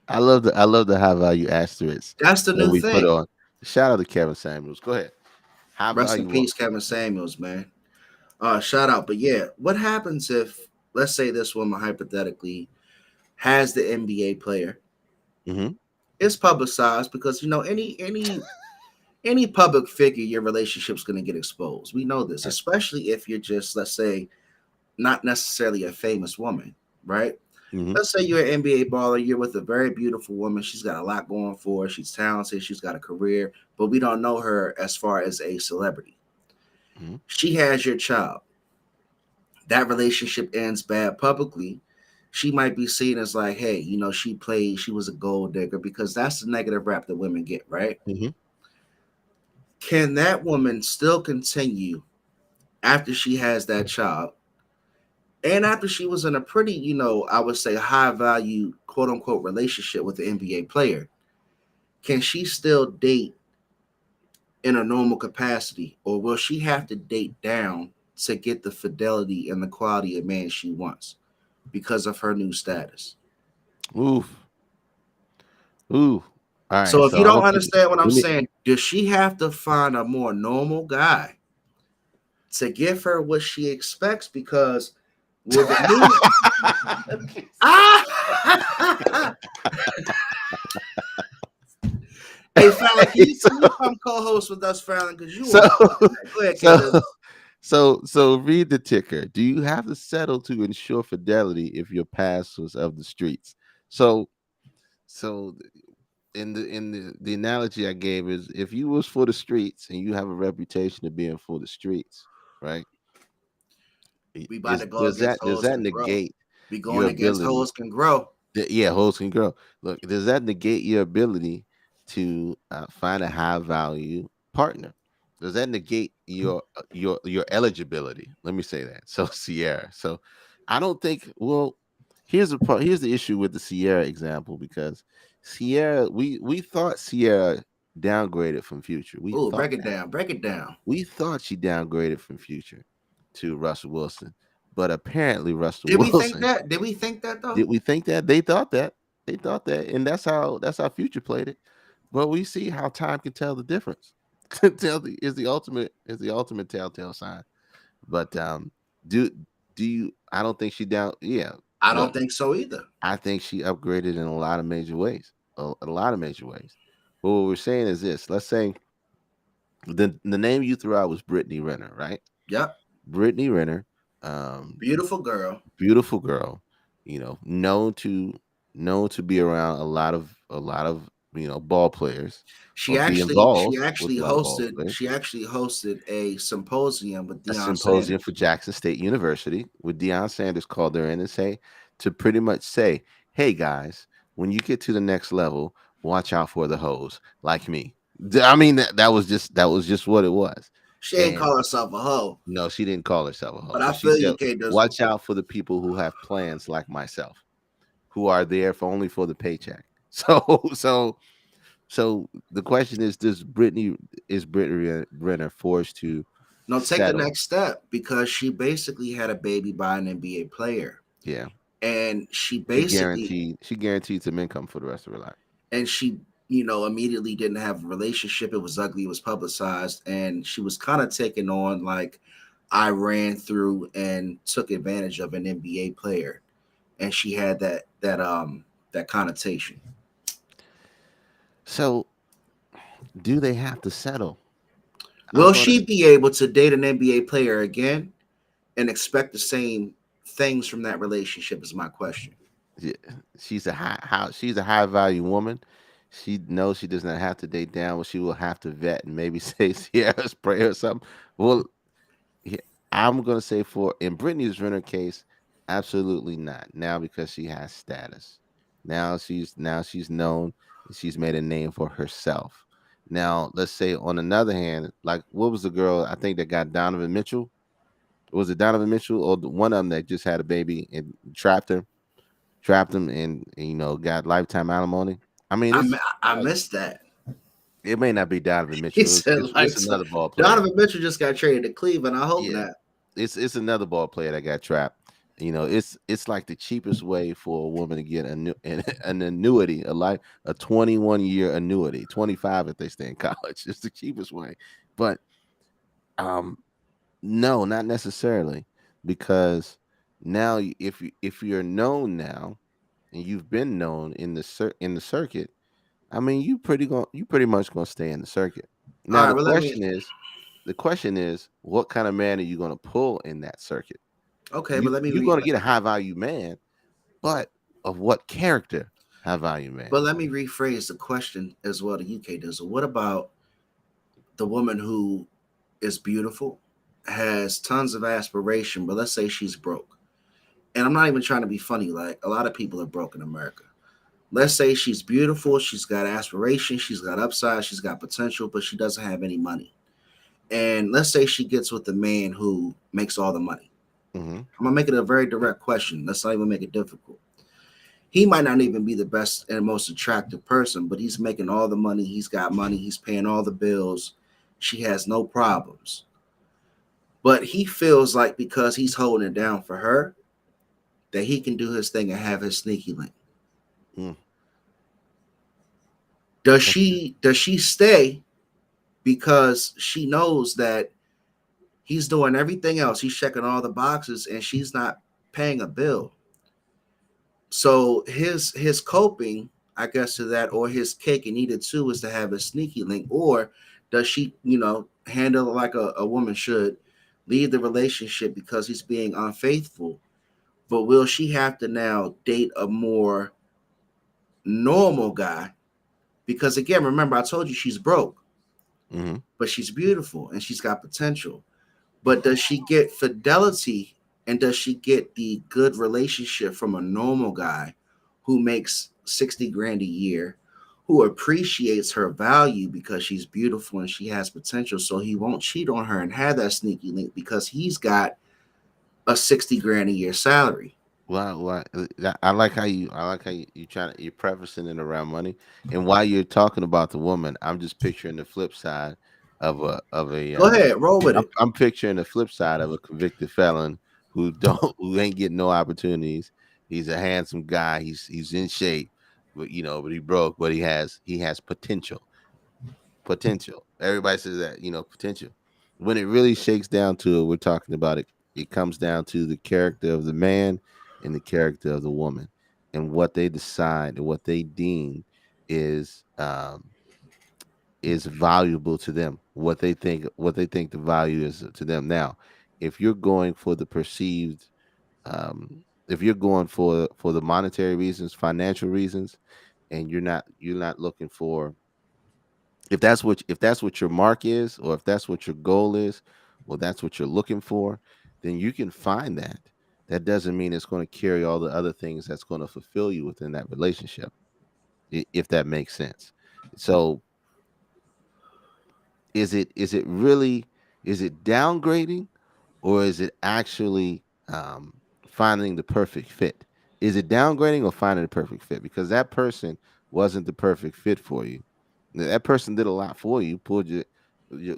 I love the high value asterisks That's the that new we put thing. on. Shout out to Kevin Samuels. Go ahead. High Rest in value peace, woman. Kevin Samuels, man. Shout out. But yeah, what happens if, let's say, this woman hypothetically has the NBA player? Hmm. It's publicized because any public figure, your relationship's gonna get exposed. We know this, Right. especially if you're just, let's say, not necessarily a famous woman, right? Hmm. Let's say you're an NBA baller, you're with a very beautiful woman. She's got a lot going for her. She's talented, she's got a career, but we don't know her as far as a celebrity. Hmm. She has your child. That relationship ends bad publicly. She might be seen as like, hey, she was a gold digger, because that's the negative rap that women get, right? Hmm. Can that woman still continue after she has that child? And after she was in a pretty, I would say high value, quote unquote, relationship with the NBA player, can she still date in a normal capacity? Or will she have to date down to get the fidelity and the quality of man she wants because of her new status? Oof. Ooh. All right. So if So you I'm don't gonna put understand what I'm let me saying, does she have to find a more normal guy to give her what she expects? Because with the new ah hey Fallon, can you come co-host with us, Fallon? Because you so on point. Go ahead, K so Dub. so read the ticker. Do you have to settle to ensure fidelity if your past was of the streets? So so the analogy I gave is if you was for the streets and you have a reputation of being for the streets, right? We about Is to go against does hoes that can grow. negate We your going against ability? hoes can grow. Yeah, hoes can grow. Look, does that negate your ability to find a high value partner? Does that negate your eligibility? Let me say that. So Sierra. So I don't think. Well, here's the part. Here's the issue with the Sierra example because Sierra, we thought Sierra downgraded from Future. We Oh, thought break it that. down. Break it down. We thought she downgraded from Future to Russell Wilson, but apparently Russell Did we think Wilson. that? Did we think that though? Did we think that? They thought that. They thought that, and that's how Future played it. But we see how time can tell the difference. Is the ultimate telltale sign. But do do you? I don't think she down. Yeah, I don't Look, think so either. I think she upgraded in a lot of major ways. A lot of major ways. But what we're saying is this: let's say the name you threw out was Brittany Renner, right? Yep. Brittany Renner, um, Beautiful girl. beautiful girl, known to be around a lot of ball players, She or be actually she involved with actually a lot of ball hosted players. she actually hosted a symposium with A Deion symposium for Sanders. Jackson State University with Deion Sanders called her in and say to pretty much say, "Hey guys, when you get to the next level, watch out for the hoes like me." I mean that was just what it was. She ain't And call herself a hoe, no, she didn't call herself a but hoe, I but she feel you, said, K Dizzle. "Watch out for the people who have plans like myself, who are there for only for the paycheck." So the question is, Brittany Renner forced to No, take the settle? next step because she basically had a baby by an NBA player, Yeah, and she guaranteed some income for the rest of her life. she immediately didn't have a relationship. It was ugly. It was publicized, and she was kind of taking on like I ran through and took advantage of an NBA player, and she had that connotation. So do they have to settle? I'm Will gonna. she be able to date an NBA player again and expect the same things from that relationship? Is my question. Yeah, she's a high value woman. She knows she does not have to date down, but she will have to vet and maybe say Sierra spray or something. Well, yeah, I'm gonna say for in Brittany's Renner case, absolutely not. Now because she has status. Now she's known and she's made a name for herself. Now let's say on another hand, like what was the girl I think that got Donovan Mitchell? Was it Donovan Mitchell or one of them that just had a baby and trapped him and got lifetime alimony? I mean, I it's mi- I missed that. it may not be Donovan He Mitchell. said like It's another ball player. Donovan Mitchell just got traded to Cleveland. I hope Yeah, not. it's another ball player that got trapped. It's like the cheapest way for a woman to get an annuity, a 21-year annuity, 25 if they stay in college. It's the cheapest way. But um no, not necessarily, because now if you're known now and you've been known in the circuit, I mean you pretty much gonna stay in the circuit. All Now right, well the question is, what kind of man are you gonna pull in that circuit? okay, You but let me you're re- gonna get a high value man, but of what character high value man? but let me rephrase the question as well to UK Dizzle. What about the woman who is beautiful, has tons of aspiration, but let's say she's broke. And I'm not even trying to be funny, like a lot of people are broke in America. Let's say she's beautiful, she's got aspiration, she's got upside, she's got potential, but she doesn't have any money. And let's say she gets with the man who makes all the money. Hmm. I'm gonna make it a very direct question. Let's not even make it difficult. He might not even be the best and most attractive person, but he's making all the money. He's got money. He's paying all the bills. She has no problems. But he feels like because he's holding it down for her, that he can do his thing and have his sneaky link. Mm. Does she stay because she knows that he's doing everything else? He's checking all the boxes and she's not paying a bill. So his coping, I guess, to that, or his cake and eat it too, is to have a sneaky link. Or does she, handle it like a woman should, leave the relationship because he's being unfaithful? But will she have to now date a more normal guy? Because again, remember, I told you she's broke, Hmm. but she's beautiful and she's got potential. But does she get fidelity and does she get the good relationship from a normal guy who makes 60 grand a year, who appreciates her value because she's beautiful and she has potential? So he won't cheat on her and have that sneaky link because he's got a 60 grand a year salary. Why? I like how you trying to you're prefacing it around money, and while you're talking about the woman, I'm just picturing the flip side of a Go ahead, roll with I'm it. I'm picturing the flip side of a convicted felon who don't who ain't getting no opportunities. He's a handsome guy. He's in shape, but he broke. But he has potential. Potential. Everybody says that potential. When it really shakes down to it, we're talking about it. It comes down to the character of the man in the character of the woman and what they decide and what they deem is valuable to them, what they think the value is to them. Now, if you're going for the perceived, if you're going for the monetary reasons, financial reasons, and you're not looking for, if that's what your mark is, or if that's what your goal is, or that's what you're looking for, then you can find that. That doesn't mean it's going to carry all the other things that's going to fulfill you within that relationship, if that makes sense. So is it really, is it downgrading, or is it actually finding the perfect fit? Is it downgrading or finding the perfect fit? Because that person wasn't the perfect fit for you. That person did a lot for you, pulled your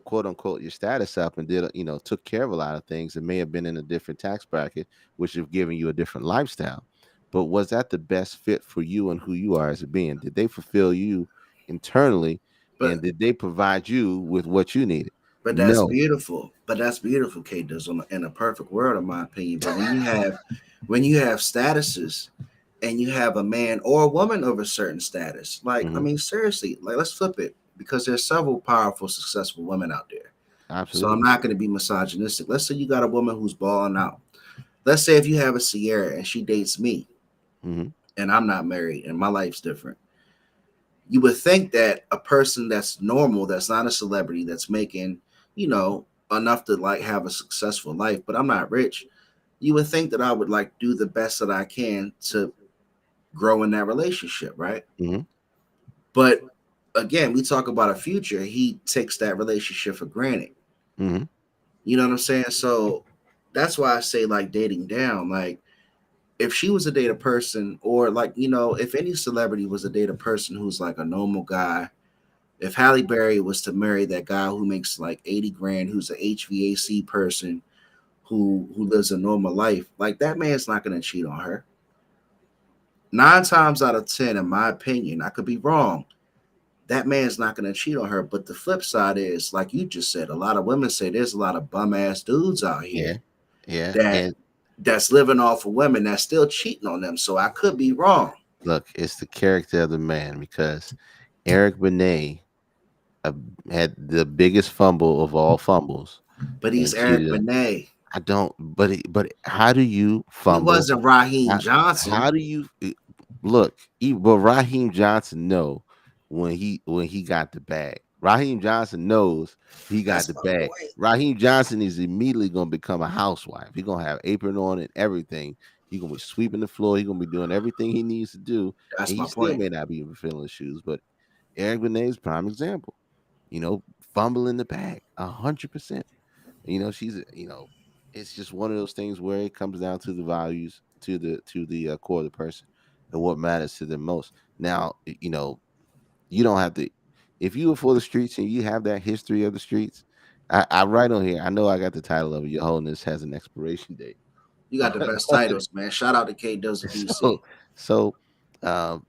quote unquote your status up, and took care of a lot of things, and may have been in a different tax bracket, which have given you a different lifestyle. But was that the best fit for you and who you are as a being? Did they fulfill you internally, and But did they provide you with what you needed? but that's No. beautiful. But that's beautiful, Kate does in a perfect world, in my opinion. But when you have statuses and you have a man or a woman of a certain status, like I Hmm. mean, seriously, like let's flip it because there's several powerful, successful women out there. So I'm Absolutely. not going to be misogynistic. Let's say you got a woman who's balling out. Let's say if you have a Sierra and she dates me Hmm. and I'm not married and my life's different. You would think that a person that's normal, that's not a celebrity, that's making, enough to like have a successful life, but I'm not rich. You would think that I would like do the best that I can to grow in that relationship, right? Hmm. But again, we talk about a future. He takes that relationship for granted. Hmm. You know what I'm saying? So that's why I say like dating down. Like if she was to date a person, or like if any celebrity was to date a person who's like a normal guy. If Halle Berry was to marry that guy who makes like 80 grand, who's an HVAC person, who lives a normal life, like that man's not gonna cheat on her. 9 times out of 10, in my opinion, I could be wrong. That man's not gonna cheat on her. But the flip side is, like you just said, a lot of women say there's a lot of bum ass dudes out Yeah. here Yeah. that And that's living off of women that's still cheating on them. So I could be wrong. look, it's the character of the man, because Eric Benet uh, had the biggest fumble of all fumbles But he's and Eric cheated. Benet. I don't, but how do you He fumble? wasn't Raheem How, Johnson. how do you look? But Raheem Johnson know when he got the bag. Raheem Johnson knows he got That's the my bag. point. Raheem Johnson is immediately gonna become a housewife. He's gonna have apron on and everything. He's gonna be sweeping the floor. He's gonna be doing everything he needs to do, and That's he my still point. may not be even filling his shoes. But Eric Benet's prime example. Fumbling the bag 100%. She's it's just one of those things where it comes down to the values, to the core of the person, and what matters to them most. Now, you don't have to, if you were for the streets and you have that history of the streets. I write on here, I know I got the title of it, Your Wholeness has an expiration date. You got the best titles, man. Shout out to K Dubs of so DC. so um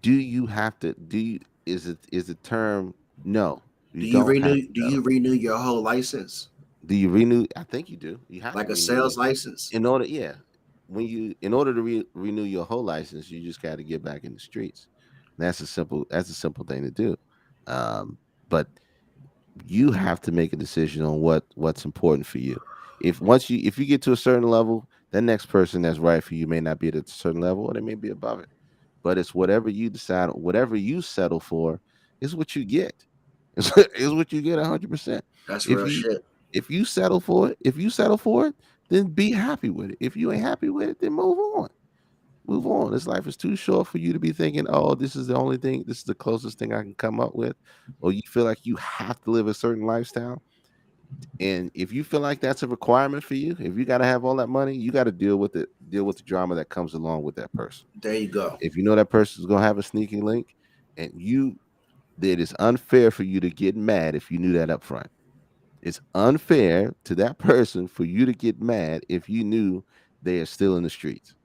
do you have to, do you, is the term, no, you Do you don't have renew? to Do you settle. renew your whole license, Do you renew? I think you do. You have like to a renew sales it. license? In order, yeah. In order to renew your whole license, you just got to get back in the streets. That's a simple thing to do. Um, but you have to make a decision on what's important for you. If you get to a certain level, the next person that's right for you may not be at a certain level, or they may be above it. But it's whatever you decide, whatever you settle for, is what you get. Is what you get 100%. That's If real you shit. if you settle for it, then be happy with it. If you ain't happy with it, then move on. Move on. This life is too short for you to be thinking, oh, this is the only thing, this is the closest thing I can come up with, or you feel like you have to live a certain lifestyle. And if you feel like that's a requirement for you, if you got to have all that money, you got to deal with the drama that comes along with that person. There you go. If you know that person's gonna have a sneaky link, and you that it's unfair for you to get mad if you knew that up front. It's unfair to that person for you to get mad if you knew they are still in the streets,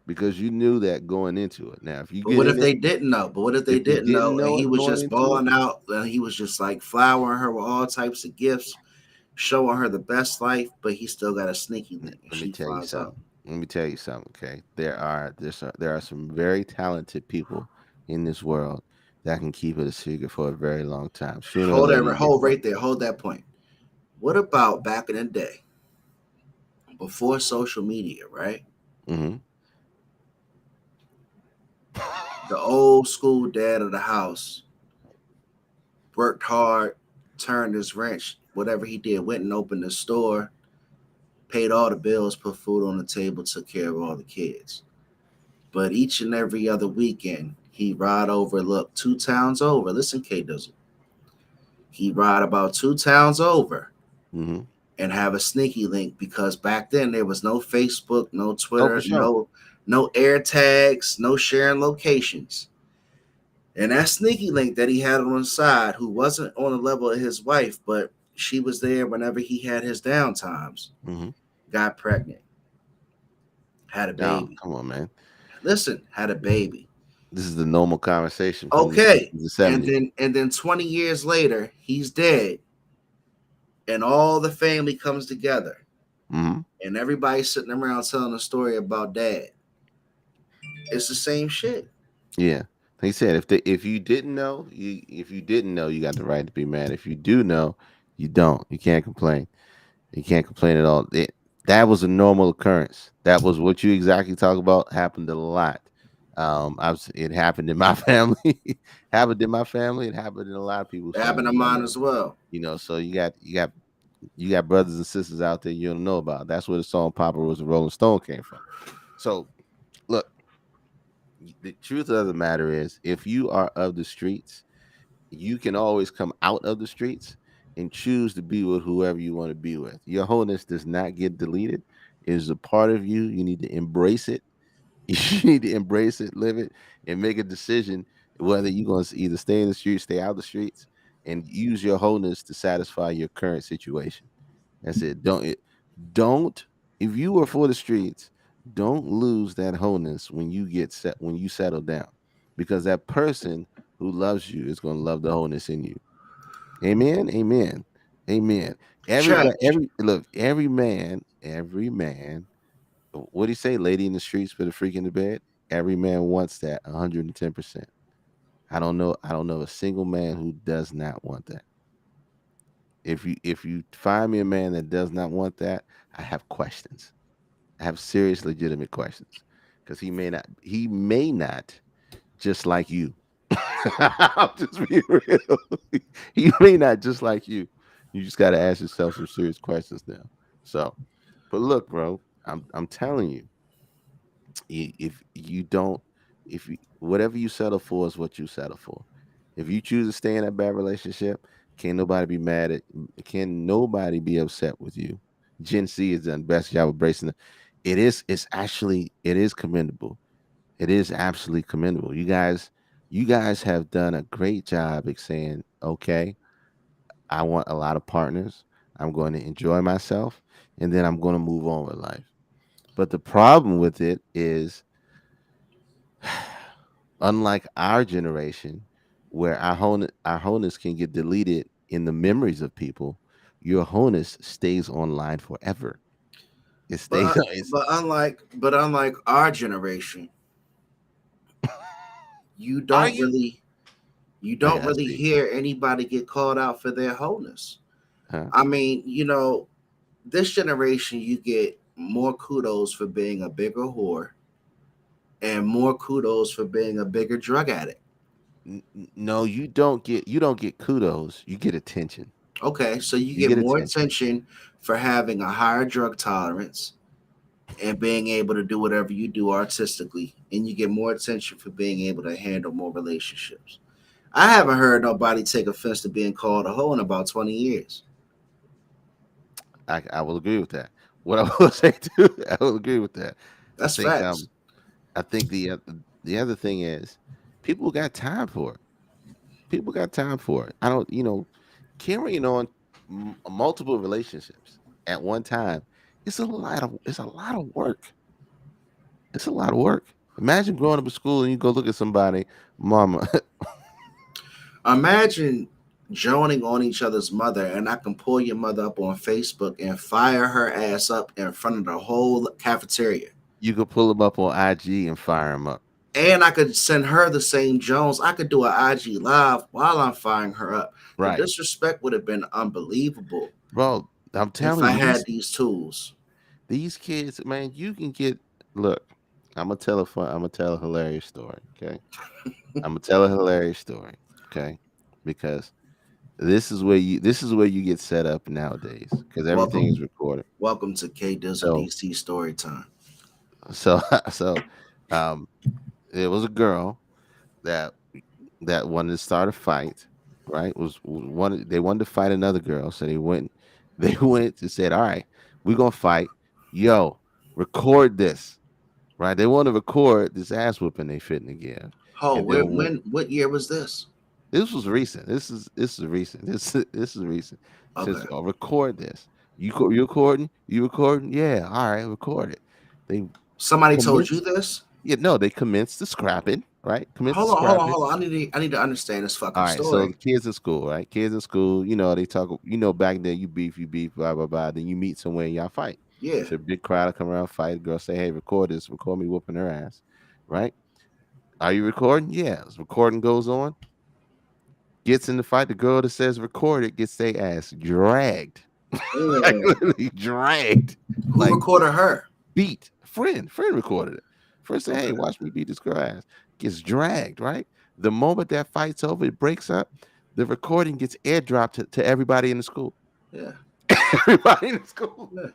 because you knew that going into it. Now, if you But get what in if it, they didn't know? But what if they if you didn't didn't know and know he it was going just into it, balling out and he was just like flowering her with all types of gifts? showing her the best life, but he still got a sneaky link, and Let me she tell you finds out. something. Let me tell you something. Okay, there are some very talented people in this world that can keep it a secret for a very long time. Sooner or later, you get Hold caught. right there, hold that point. What about back in the day, before social media, right? Hmm. The old school dad of the house worked hard, turned his wrench, whatever he did, went and opened the store, paid all the bills, put food on the table, took care of all the kids. But each and every other weekend, he'd ride over, look, 2 towns over. Listen, K Dizzle. He'd ride about 2 towns over Hmm. and have a sneaky link because back then there was no Facebook, no Oh, for Twitter, sure. no air tags, no sharing locations. And that sneaky link that he had on the side, who wasn't on the level of his wife, but she was there whenever he had his downtimes, Hmm. got pregnant, had a No, baby. come on, man. Listen, had a baby. This is the normal conversation from the Okay. 60s and And 70s. then 20 years later, he's dead, and all the family comes together, Hmm. and everybody's sitting around telling a story about dad. It's the same shit. Yeah. He said if you didn't know, you got the right to be mad. If you do know, you don't. You can't complain. You can't complain at all. That was a normal occurrence. That was what you exactly talk about. Happened a lot. It happened in my family. Happened in my family. It happened in a lot of people's It happened to families I mine know. as well. So you got brothers and sisters out there you don't know about. That's where the song "Papa Was a Rolling Stone" came from. So look, the truth of the matter is, if you are of the streets, you can always come out of the streets and choose to be with whoever you want to be with. Your wholeness does not get deleted. It is a part of you. You need to embrace it. You need to embrace it, live it, and make a decision whether you're going to either stay in the streets, stay out the streets, and use your wholeness to satisfy your current situation. That's it. Don't if you are for the streets, don't lose that wholeness when you settle down. Because that person who loves you is going to love the wholeness in you. Amen. Amen. Amen. Check. Every man, what do you say, lady in the streets but a freak in the bed? Every man wants that 110%. I don't know a single man who does not want that. If you find me a man that does not want that, I have questions. I have serious, legitimate questions because he may not just like you. I'll just be real. He may not just like you. You just got to ask yourself some serious questions now. So, but look, bro, I'm telling you, if you don't, if you, whatever you settle for is what you settle for. If you choose to stay in that bad relationship, can't nobody be mad at, can nobody be upset with you. Gen Z has done the best job of bracing it. It is commendable. It is absolutely commendable. You guys have done a great job at saying, okay, I want a lot of partners. I'm going to enjoy myself, and then I'm going to move on with life. But the problem with it is, unlike our generation, where our wholeness can get deleted in the memories of people, your wholeness stays online forever. It stays. But It's, unlike our generation, you are don't you? really you I don't gotta really see. hear anybody get called out for their wholeness. Huh? I mean, this generation you get more kudos for being a bigger whore and more kudos for being a bigger drug addict. No, you don't get kudos. You get attention. Okay, so you You get get more attention. attention for having a higher drug tolerance and being able to do whatever you do artistically, and you get more attention for being able to handle more relationships. I haven't heard nobody take offense to being called a hoe in about 20 years. I will agree with that. What I will say too, I will agree with that. I That's think facts. um I think the other thing is, people got time for it. People got time for it. I don't, carrying on multiple relationships at one time. It's a lot of work. It's a lot of work. Imagine growing up in school and you go look at somebody, mama. Imagine joining on each other's mother, and I can pull your mother up on Facebook and fire her ass up in front of the whole cafeteria. You could pull them up on IG and fire them up. And I could send her the same Jones. I could do an IG live while I'm firing her up. The Right, disrespect would have been unbelievable bro. I'm if telling I you, had these tools. these kids, man. You can get. Look, I'm gonna tell a fun. I'm gonna tell a hilarious story. Okay, I'm gonna tell a hilarious story. Okay, because this is where you get set up nowadays because everything is Welcome, recorded. welcome to K Dizzle So DC story time. so so um there was a girl that wanted to start a fight, right? Was one they wanted to fight another girl, so they went they went and said, "All right, we're gonna fight. Yo, record this." Right? They want to record this ass whooping they fitting to give. Oh, And then what year was this? this was recent. This is recent. This is recent. It Okay, says, oh, record this. You recording? You recording? Yeah, all right, record it. They somebody told you commenced. this. Yeah, no, they commenced the scrapping, right? Commenced the Hold on, hold on, scrapping. hold on. I need to understand this All fucking right, so the story. kids in school, right? Kids in school, they talk, back then you beef, blah, blah, blah. Then you meet somewhere and y'all fight. Yeah. So a big crowd will come around, fight. Girl say, hey, record this, record me whooping her ass, right? Are you recording? Yeah. As recording goes on, gets in the fight. The girl that says record it gets their ass dragged. Like Mm. literally dragged. Who Like recorded her? beat. Friend recorded it. Friend said, hey, Okay. watch me beat this girl ass. Gets dragged, right? The moment that fight's over, it breaks up. The recording gets airdropped to everybody in the school. Yeah. Everybody in the school. Yeah.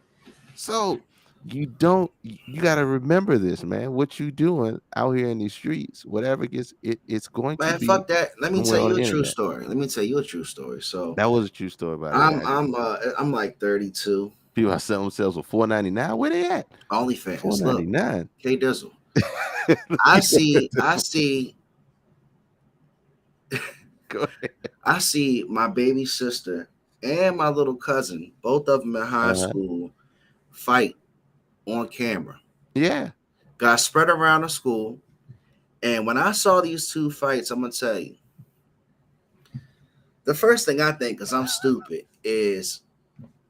So you got to remember this, man. What you doing out here in these streets, whatever it's going to Man, be fuck that. Let me tell somewhere on you a the true internet. story. Let me tell you a true story. So That was a true story, by the way. I'm like 32. People are selling themselves for $4.99. Where they at? OnlyFans. Look, 4.99. K Dizzle. I see Go ahead. I see my baby sister and my little cousin, both of them in high Uh-huh. school, fight on camera. Yeah. Got spread around the school. And when I saw these two fights, I'm gonna tell you, the first thing I think, because I'm stupid, is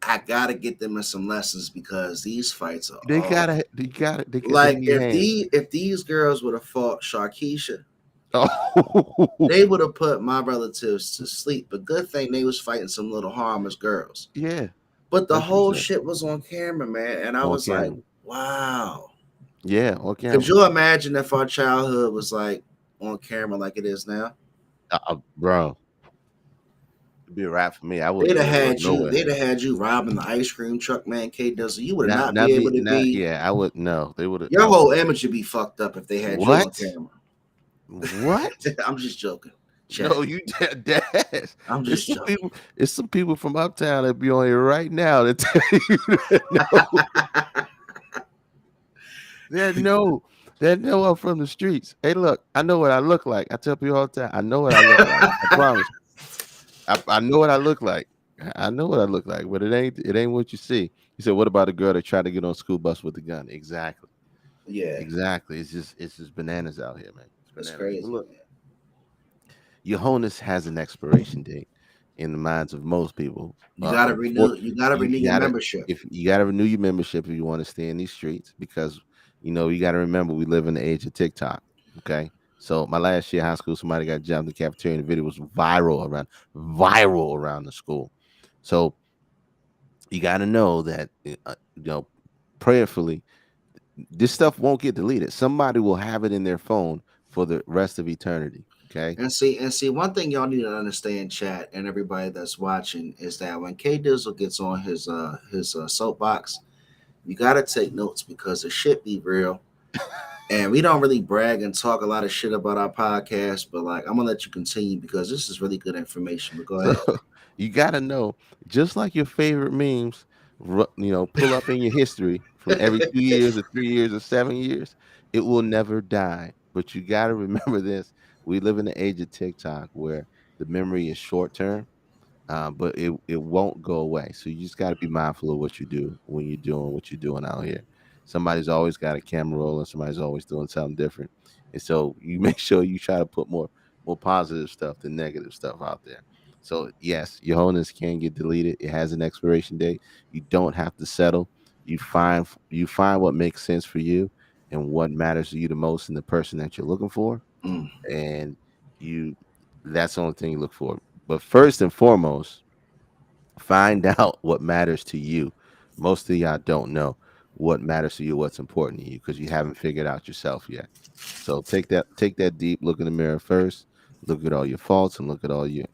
I gotta get them in some lessons because these fights are They all they like need hands. if these girls would have fought Sharkeisha, Oh, they would have put my relatives to sleep. But good thing they was fighting some little harmless girls. yeah. But the whole 100%. shit was on camera, man, and I On was like, camera. wow. Yeah, on Could camera. you imagine if our childhood was like on camera like it is now? Bro, it'd be a wrap for me. I They'd wouldn't have be able to go had you. nowhere. They'd have had you robbing the ice cream truck, man. K Dizzle, you would not be Not able be to not be. yeah, I would no. They would Your whole image would be fucked up if they had you on what? camera. What? I'm just joking. Chat. No, you dead. I'm It's just some joking. people. It's some people from uptown that be on here right now that tell you that know that know I'm from the streets. Hey, look, I know what I look like. I tell people all the time. I know what I look like. I promise. I know what I look like. I know what I look like, but it ain't what you see. He said, "What about a girl that tried to get on a school bus with a gun?" Exactly. Yeah, Exactly. It's just bananas out here, man. It's that's bananas. But crazy, look, man. your Honus has an expiration date in the minds of most people. You gotta Unfortunately, renew. You gotta you renew your gotta membership. if you gotta renew your membership if you want to stay in these streets because you gotta remember we live in the age of TikTok. Okay. So my last year of high school, somebody got jumped in the cafeteria and the video was viral around the school. So you gotta know that prayerfully, this stuff won't get deleted. Somebody will have it in their phone for the rest of eternity. Okay. And see, one thing y'all need to understand, chat, and everybody that's watching, is that when K Dizzle gets on his soapbox, you gotta take notes because the shit be real. And we don't really brag and talk a lot of shit about our podcast, but like I'm gonna let you continue because this is really good information. But go So ahead. you got to know, just like your favorite memes, pull up in your history from every 2 years or 3 years or 7 years, it will never die. But you got to remember this: we live in the age of TikTok where the memory is short term, but it won't go away. So you just got to be mindful of what you do when you're doing what you're doing out here. Somebody's always got a camera rolling. Somebody's always doing something different, and so you make sure you try to put more positive stuff than negative stuff out there. So yes, your wholeness can get deleted. It has an expiration date. You don't have to settle. You find what makes sense for you and what matters to you the most in the person that you're looking for, Mm, and you that's the only thing you look for. But first and foremost, find out what matters to you. Most of y'all don't know what matters to you, what's important to you, because you haven't figured out yourself yet. So take that deep look in the mirror first. Look at all your faults and look at all you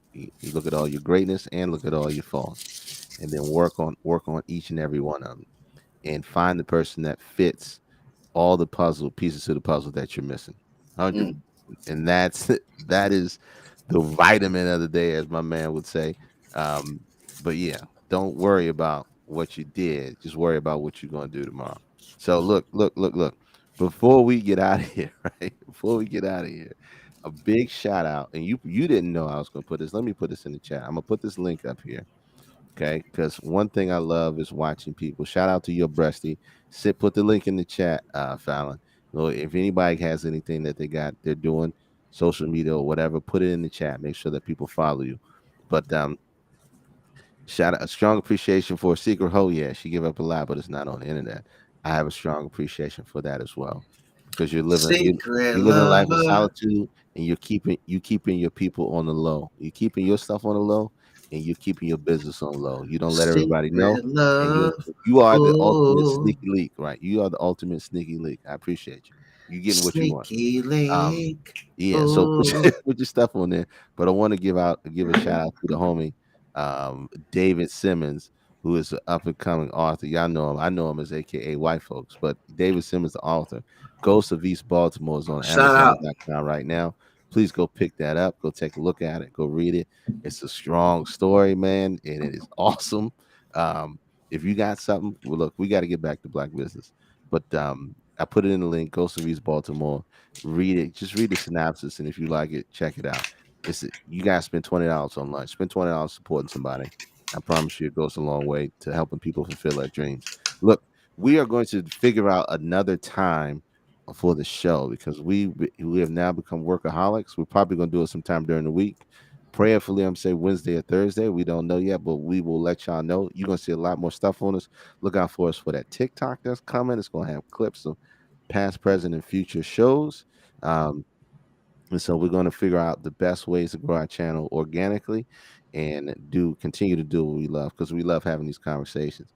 look at all your greatness and look at all your faults, and then work on each and every one of them, and find the person that fits all the puzzle pieces to the puzzle that you're missing. 100. mm. And that is the vitamin of the day, as my man would say. Um, but yeah, don't worry about what you did. Just worry about what you're gonna do tomorrow. So look. Before we get out of here, right? Before we get out of here, a big shout out. And you didn't know I was gonna put this. Let me put this in the chat. I'm gonna put this link up here. Okay, because one thing I love is watching people. Shout out to your breasty. Put the link in the chat, Fallon. If anybody has anything that they're doing, social media or whatever, put it in the chat. Make sure that people follow you. But shout out a strong appreciation for Secret Ho. Yeah, she give up a lot, but it's not on the internet. I have a strong appreciation for that as well, because Secret you're living a life of lover, solitude, and you're keeping your people on the low. You're keeping your stuff on the low, and you're keeping your business on low. You don't let everybody know, secret and you love. you are the ultimate Oh, sneaky leak, right? You are the ultimate sneaky leak. I appreciate you. You getting what you want. sneaky Um, link. yeah, so put Oh, your, put your stuff on there. But I want to give a shout out to the homie, David Simmons, who is an up and coming author. Y'all know him. I know him as AKA White Folks, but David Simmons, the author. Ghost of East Baltimore is on shout out. Amazon.com right now. Please go pick that up. Go take a look at it. Go read it. It's a strong story, man, and it is awesome. Um, if you got something, well, look, we got to get back to black business. But I put it in the link. Ghost of East Baltimore. Read it. Just read the synopsis, and if you like it, check it out. You guys spend $20 on lunch. Spend $20 supporting somebody. I promise you, it goes a long way to helping people fulfill their dreams. Look, we are going to figure out another time for the show, because we have now become workaholics. We're probably going to do it sometime during the week. Prayerfully, I'm saying Wednesday or Thursday. We don't know yet, but we will let y'all know. You're going to see a lot more stuff on us. Look out for us for that TikTok that's coming. It's going to have clips of past, present, and future shows. Um, and so we're going to figure out the best ways to grow our channel organically and continue to do what we love, because we love having these conversations.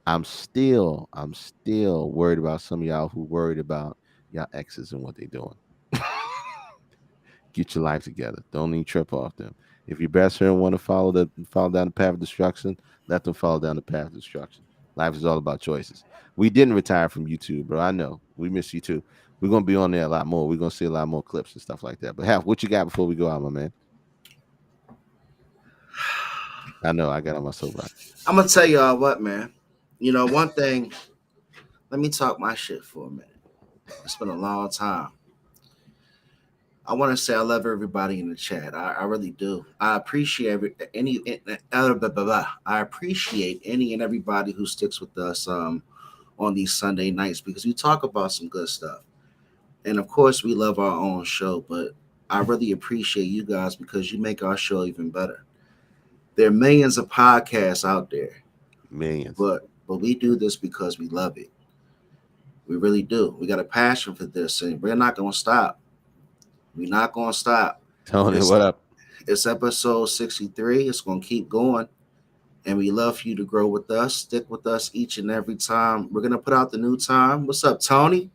I'm still worried about some of y'all who worried about y'all exes and what they doing. Get your life together. Don't even trip off them. If your best friend want to follow down the path of destruction, let them follow down the path of destruction. Life is all about choices. We didn't retire from YouTube, bro. I know we miss you too. We're gonna be on there a lot more. We're gonna see a lot more clips and stuff like that. But Half, what you got before we go out, my man? I know I got on my soapbox. I'm gonna tell y'all what, man. You know, one thing. Let me talk my shit for a minute. It's been a long time. I want to say I love everybody in the chat. I really do. I appreciate I appreciate any and everybody who sticks with us on these Sunday nights, because we talk about some good stuff. And of course, we love our own show, but I really appreciate you guys because you make our show even better. There are millions of podcasts out there, Millions. but we do this because we love it. We really do. We got a passion for this, and we're not gonna stop. We're not gonna stop. Tony, It's what up? it's episode 63. It's gonna keep going, and we love for you to grow with us. Stick with us each and every time. We're gonna put out the new time. What's up, Tony?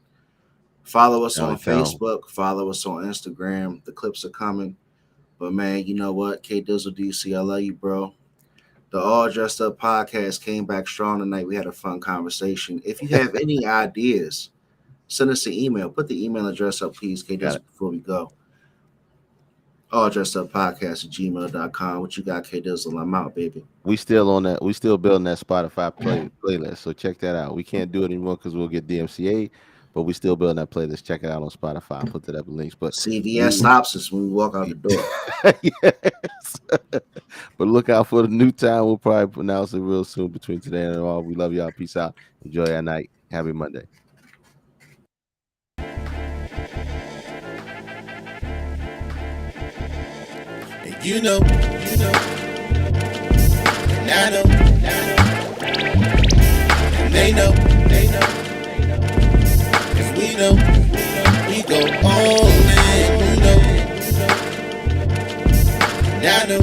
Follow us Tony on Tone. Facebook. Follow us on Instagram. The clips are coming. But man, you know what? K Dizzle DC, I love you, bro. The All Dressed Up podcast came back strong tonight. We had a fun conversation. If you have any ideas, send us an email. Put the email address up, please, K Got Dizzle, it. before we go. All Dressed Up Podcast at gmail.com. What you got, K Dizzle? I'm out, baby. We still on that. We still building that Spotify playlist. So check that out. We can't do it anymore because we'll get DMCA, but we still building that playlist. Check it out on Spotify. I'll put that up in links. But CVS we stops us when we walk out the door. yes. But look out for the new time. We'll probably announce it real soon between today and tomorrow. We love y'all. Peace out. Enjoy your night. Happy Monday. And you know And I know, and they know, cause we know, we go all in, you know. And I know,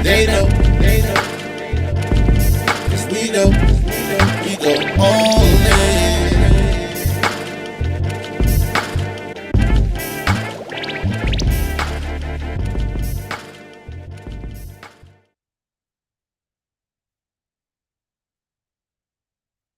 they know, cause we know, we go all